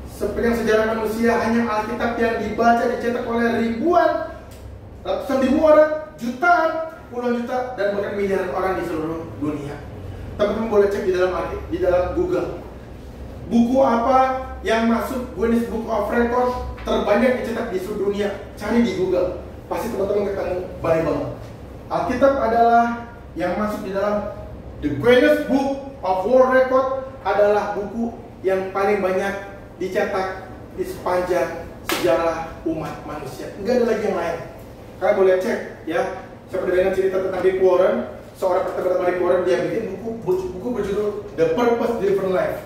sepanjang sejarah manusia hanya Alkitab yang dibaca, dicetak oleh ribuan, ratusan ribu orang, jutaan, puluhan juta, dan bahkan miliaran orang di seluruh dunia. Teman-teman boleh cek di dalam Google. Buku apa yang masuk Guinness Book of Records terbanyak dicetak di seluruh dunia? Cari di Google, pasti teman-teman ketemu Bible. Alkitab adalah yang masuk di dalam The Guinness Book of World Record, adalah buku yang paling banyak dicetak di sepanjang sejarah umat manusia. Enggak ada lagi yang lain. Kalian boleh cek ya. Saya pernah dengar cerita tentang Rick Warren, seorang pertama Rick Warren, dia bikin buku berjudul The Purpose Driven Life.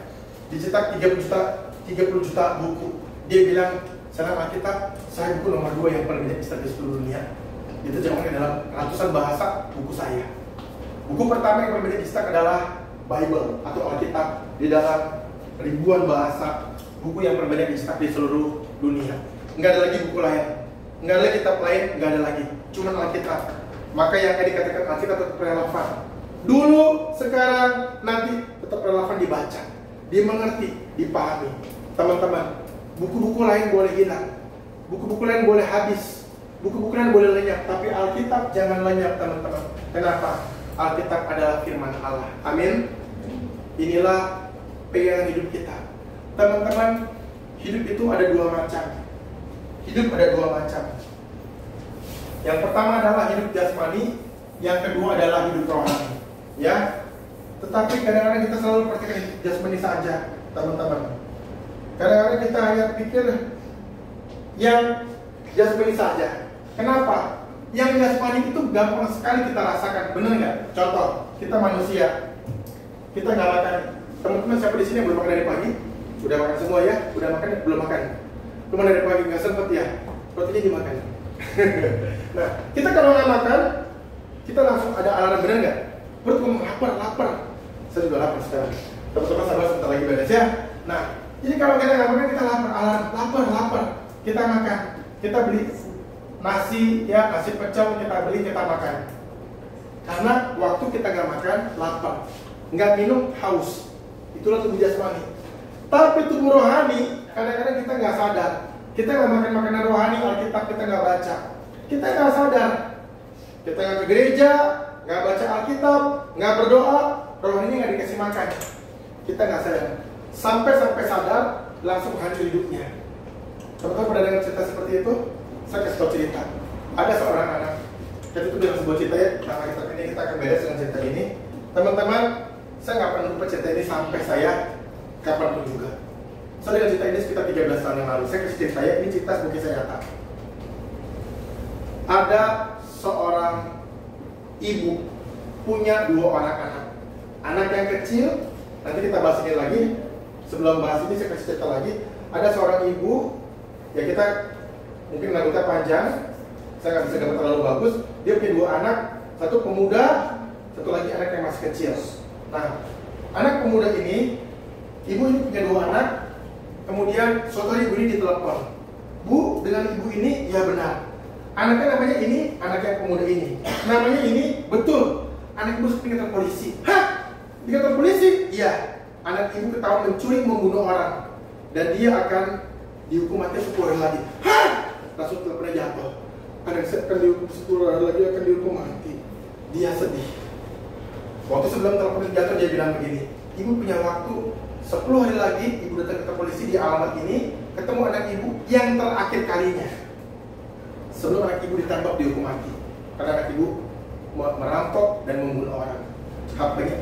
Dicetak 30 juta buku. Dia bilang, dalam Alkitab, saya buku nomor 2 yang paling banyak dicetak di seluruh dunia. Diterjemahkan dalam ratusan bahasa buku saya. Buku pertama yang paling banyak dicetak adalah Bible atau Alkitab, di dalam ribuan bahasa. Buku yang paling banyak dicetak di seluruh dunia. Nggak ada lagi buku lain, nggak ada lagi kitab lain, nggak ada lagi, cuma Alkitab. Maka yang tadi dikatakan Alkitab tetap relevan. Dulu, sekarang, nanti tetap relevan dibaca, dimengerti, dipahami. Teman-teman, buku-buku lain boleh hilang, buku-buku lain boleh habis, buku-buku lain boleh lenyap, tapi Alkitab jangan lenyap teman-teman. Kenapa? Alkitab adalah firman Allah. Amin. Inilah pegangan hidup kita. Teman-teman, hidup itu ada dua macam. Hidup ada dua macam. Yang pertama adalah hidup jasmani, yang kedua adalah hidup rohani. Ya. Tetapi kadang-kadang kita selalu praktekkan hidup jasmani saja, teman-teman. Kadang-kadang kita hanya pikir yang jasmani saja. Kenapa? Yang jasmani itu gampang sekali kita rasakan, benar nggak? Contoh, kita manusia, kita nggak makan. Teman-teman siapa di sini yang belum makan dari pagi? Udah makan semua ya? Udah makan? Belum makan? Belum dari pagi nggak sempet ya? Rotinya dimakan. Nah, kita kalau nggak makan, kita langsung ada alarm, benar nggak? Perut ngomong lapar. Saya juga lapar sekarang. Teman-teman sabar sebentar lagi beres ya. Nah, jadi kalau kita nggak makan, kita lapar, alarm, lapar. Kita makan, kita beli nasi ya, nasi pecel kita beli, kita makan. Karena waktu kita nggak makan, lapar, nggak minum, haus. Itulah tubuh jasmani. Tapi tubuh rohani, kadang-kadang kita nggak sadar. Kita nggak makan makanan rohani, Alkitab kita nggak baca. Kita nggak sadar. Kita nggak ke gereja, nggak baca Alkitab, nggak berdoa, rohaninya nggak dikasih makan. Kita nggak sadar. Sampai sadar, langsung hancur hidupnya. Teman-teman pernah dengar cerita seperti itu? Saya kasih tau cerita. Ada seorang anak. Jadi itu dengan sebuah cerita ya. Nah, kita akan beres dengan cerita ini. Teman-teman, saya nggak pernah lupa cerita ini sampai saya kapanpun juga. Saya dengan cerita ini sekitar 13 tahun yang lalu. Saya kasih cerita ya. Ini cerita mungkin saya nyata. Ada seorang ibu punya 2 orang anak. Anak yang kecil, nanti kita bahas ini lagi. Sebelum bahas ini saya kasih cerita lagi. Ada seorang ibu, ya kita mungkin rambutnya panjang, saya nggak bisa gambar terlalu bagus. Dia punya 2 anak, satu pemuda, satu lagi anak yang masih kecil. Nah, anak pemuda ini, ibu ini punya 2 anak. Kemudian suatu hari ibu ini ditelepon, Bu, dengan ibu ini, ya benar. Anaknya namanya ini, anak yang pemuda ini. Namanya ini, betul. Anak ibu di kantor polisi. Hah? Di kantor polisi? Iya. Anak ibu ketahuan mencuri, membunuh orang. Dan dia akan dihukum mati 10 hari lagi. Hah? Langsung teleponnya jatuh. Anak saya akan dihukum 10 hari lagi, akan dihukum mati. Dia sedih. Waktu sebelum teleponnya jatuh dia bilang begini, ibu punya waktu 10 hari lagi, ibu datang ke polisi di alamat ini, ketemu anak ibu yang terakhir kalinya. Sebelum anak ibu ditembak dihukum mati. Karena anak ibu merampok dan membunuh orang.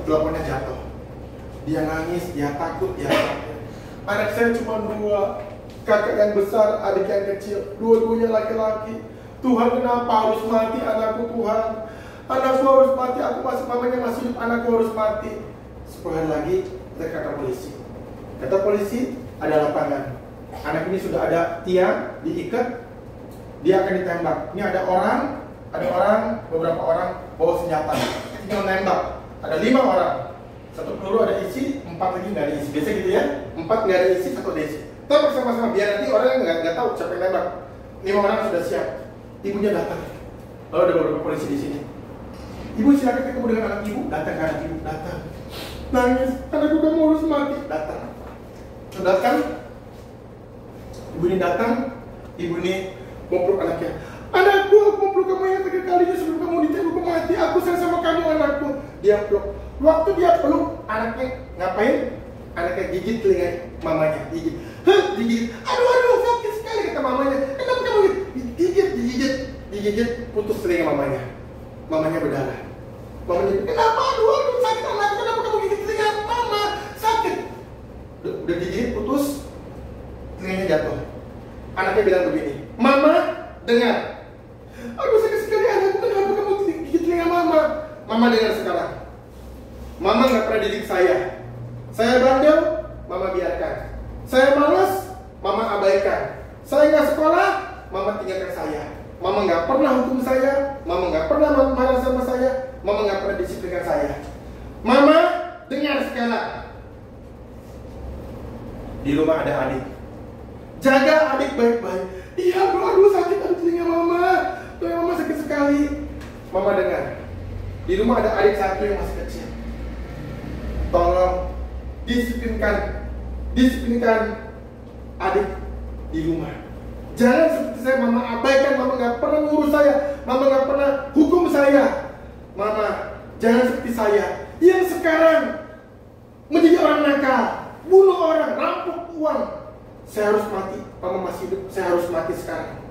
Teleponnya jatuh. Dia nangis, dia takut, dia takut. Anak saya cuma 2, kakak yang besar, adik yang kecil, dua-duanya laki-laki. Tuhan, kenapa harus mati anakku Tuhan? Anakku harus mati, aku masih, mamanya masih hidup, anakku harus mati. 10 hari lagi kita kata polisi. Kata polisi, ada lapangan. Anak ini sudah ada tiang, diikat, dia akan ditembak. Ini ada orang, beberapa orang bawa senjata, tinggal nembak. Ada 5 orang, 1 peluru ada isi, 4 lagi nggak ada isi. Biasa gitu ya, 4 nggak ada isi, 1 ada isi. Kita bersama-sama biar nanti orang yang nggak tahu siapa yang nembak. 5 orang sudah siap. Ibunya datang. Lalu ada beberapa polisi di sini. Ibu silakan ketemu dengan anak ibu. Datang ke anak ibu, datang. Nangis, anakku kamu harus mati. Datang. Ibu ini datang. Ibu ini meluk anaknya. Anakku, aku meluk kamu yang terakhir kalinya sebelum kamu ditembak mati. Aku sayang sama kamu anakku. Dia peluk. Waktu dia peluk, anaknya ngapain? Anaknya gigit telinga mamanya, gigit. Digigit. Aduh, sakit sekali kata mamanya. Kenapa kamu digigit, putus telinga mamanya. Mamanya berdarah. Mamanya, kenapa? Aduh, sakit anakku. Kenapa kamu gigit telinga mama? Sakit. Udah digigit, putus, telinganya jatuh. Anaknya bilang begini, Mama, dengar. Aduh, sakit sekali anakku. Kenapa kamu gigit telinga mama? Mama dengar sekarang. Mama nggak pernah didik saya. Saya bandel, mama biarkan. Saya malas, mama abaikan. Saya nggak sekolah, mama tinggalkan saya. Mama nggak pernah hukum saya, mama nggak pernah marah sama saya, mama nggak pernah disiplinkan saya. Mama, dengar sekarang. Di rumah ada adik. Jaga adik baik-baik. Iya bro, aduh sakit, aduh telinga mama. Telinga mama sakit sekali. Mama dengar. Di rumah ada adik satu yang masih kecil. Tolong disiplinkan adik di rumah. Jangan seperti saya, mama abaikan, mama nggak pernah ngurus saya, mama nggak pernah hukum saya. Mama, jangan seperti saya yang sekarang menjadi orang nakal, bunuh orang, rampok uang. Saya harus mati, mama masih hidup, saya harus mati sekarang.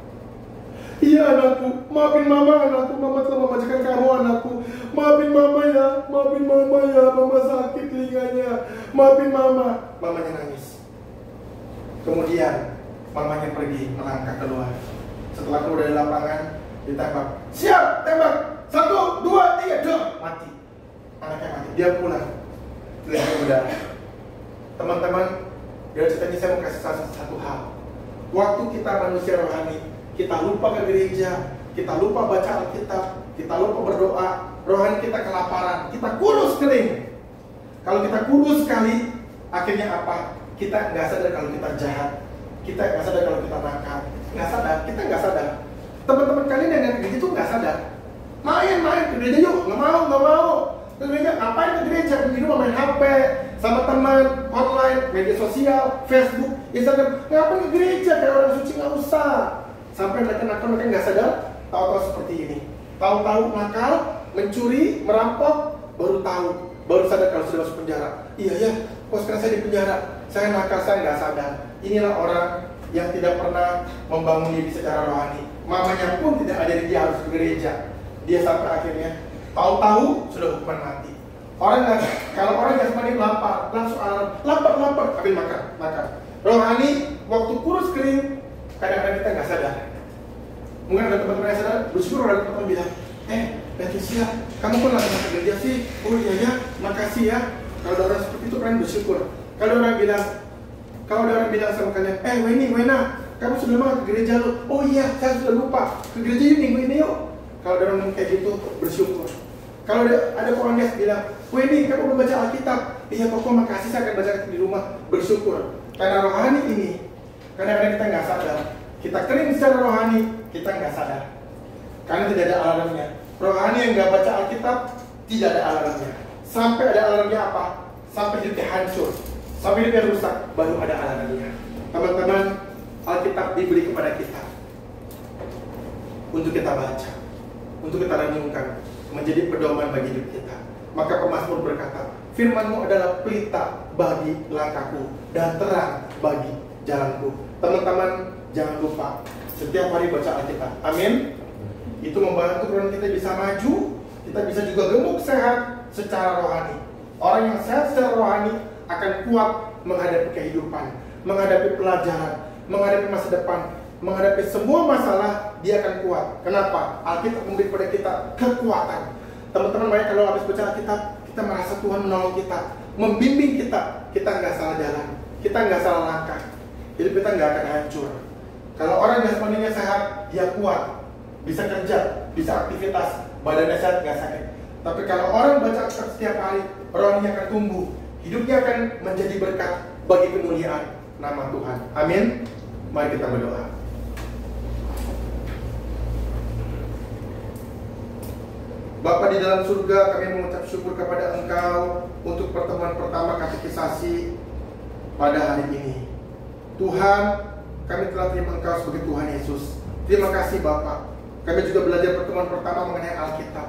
Iya anakku, maafin mama anakku, mama telah memajikan kamu anakku. Maafin mama ya, mama sakit telinganya. Maafin mama. Mamanya nangis. Kemudian mamanya pergi melangkah keluar. Setelah keluar dari lapangan, ditembak. Siap, tembak. 1, 2, 3, dong. Mati. Anaknya mati. Dia pulang. Telinganya berdarah. Teman-teman, dari cerita ini saya mau kasih satu hal. Waktu kita manusia rohani, kita lupa ke gereja, kita lupa baca Alkitab, kita lupa berdoa, rohani kita kelaparan, kita kurus kering. Kalau kita kurus sekali, akhirnya apa? Kita nggak sadar kalau kita jahat, kita nggak sadar kalau kita nakal, kita nggak sadar. Teman-teman kalian yang ke gereja itu nggak sadar. Main ke gereja yuk, nggak mau. Ke gereja, ngapain ke gereja? Di rumah main HP, sama teman, online, media sosial, Facebook, Instagram. Ngapain ke gereja? Kayak orang suci nggak usah. Sampai mereka nakal, mereka nggak sadar, tahu-tahu seperti ini. Tahu-tahu nakal, mencuri, merampok, baru sadar kalau sudah masuk penjara. Iya ya, kok sekarang saya di penjara, saya nakal, saya nggak sadar. Inilah orang yang tidak pernah membangun diri secara rohani. Mamanya pun tidak ajarin dia harus ke gereja. Dia sampai akhirnya tahu-tahu sudah hukuman mati. Kalau orang jasmani lapar, langsung alarm, lapar, ambil makan. Rohani, waktu kurus kering, kadang-kadang kita nggak sadar. Mungkin ada teman-teman yang sadar, bersyukur ada teman-teman bilang, Leticia, kamu kok lagi ke gereja sih? Oh iya ya, makasih ya. Kalau ada orang seperti itu kalian bersyukur. Kalau ada orang bilang sama kalian, Wena, kamu sudah lama ke gereja lo? Oh iya, saya sudah lupa. Ke gereja yuk minggu ini yuk. Kalau ada orang kayak gitu, bersyukur. Kalau ada orang yang bilang, Weni, kamu belum baca Alkitab? Iya, pokok makasih, saya akan baca di rumah. Bersyukur. Karena rohani ini, kadang-kadang kita nggak sadar. Kita kering secara rohani, kita nggak sadar. Karena tidak ada alarmnya. Rohani yang nggak baca Alkitab, tidak ada alarmnya. Sampai ada alarmnya apa? Sampai hidupnya hancur, sampai hidupnya rusak, baru ada alarmnya. Teman-teman, Alkitab diberi kepada kita untuk kita baca, untuk kita renungkan, menjadi pedoman bagi hidup kita. Maka pemazmur berkata, firman-Mu adalah pelita bagi langkahku dan terang bagi jalanku. Teman-teman, jangan lupa setiap hari baca Alkitab. Amin. Itu membantu kita bisa maju, kita bisa juga gemuk sehat secara rohani. Orang yang sehat secara rohani akan kuat menghadapi kehidupan, menghadapi pelajaran, menghadapi masa depan, menghadapi semua masalah. Dia akan kuat. Kenapa? Alkitab memberi kepada kita kekuatan. Teman-teman, banyak kalau habis baca Alkitab, kita merasa Tuhan menolong kita, membimbing kita. Kita nggak salah jalan, kita nggak salah langkah, hidup kita nggak akan hancur. Kalau orang jasmaninya sehat, dia kuat, bisa kerja, bisa aktivitas, badannya sehat, nggak sakit. Tapi kalau orang baca Alkitab setiap hari, rohaninya akan tumbuh, hidupnya akan menjadi berkat bagi kemuliaan nama Tuhan. Amin. Mari kita berdoa. Bapa di dalam surga, kami mengucap syukur kepada Engkau untuk pertemuan pertama katekisasi pada hari ini. Tuhan, kami telah terima Engkau sebagai Tuhan Yesus. Terima kasih Bapa. Kami juga belajar pertemuan pertama mengenai Alkitab.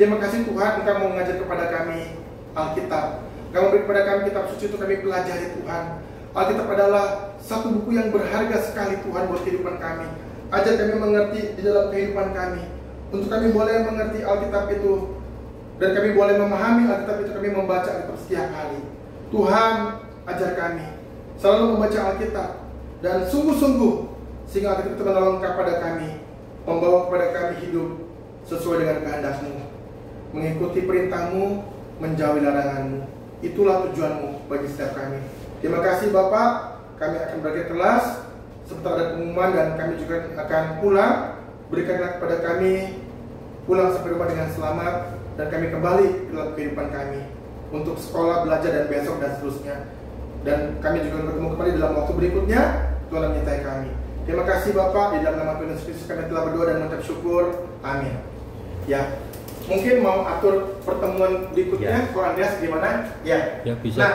Terima kasih Tuhan, Engkau mau mengajar kepada kami Alkitab. Engkau memberi kepada kami kitab suci untuk kami pelajari Tuhan. Alkitab adalah satu buku yang berharga sekali Tuhan buat kehidupan kami. Ajar kami mengerti di dalam kehidupan kami. Untuk kami boleh mengerti Alkitab itu, dan kami boleh memahami Alkitab itu, kami membaca Alkitab setiap hari. Tuhan, ajar kami selalu membaca Alkitab dan sungguh-sungguh, sehingga Alkitab itu menolong kepada kami, membawa kepada kami hidup sesuai dengan kehendak-Mu, mengikuti perintah-Mu, menjauhi larangan-Mu. Itulah tujuan-Mu bagi setiap kami. Terima kasih Bapak. Kami akan berakhir kelas sebentar ada pengumuman, dan kami juga akan pulang. Berikanlah kepada kami pulang sampai rumah dengan selamat, dan kami kembali ke dalam kehidupan kami untuk sekolah, belajar, dan besok dan seterusnya. Dan kami juga bertemu kembali dalam waktu berikutnya. Tuhan menyertai kami. Terima kasih Bapak, di dalam nama Tuhan Yesus Kristus kami telah berdoa dan mengucap syukur. Amin. Ya, mungkin mau atur pertemuan berikutnya, Ko Andreas gimana? Ya. Ya bisa. Nah,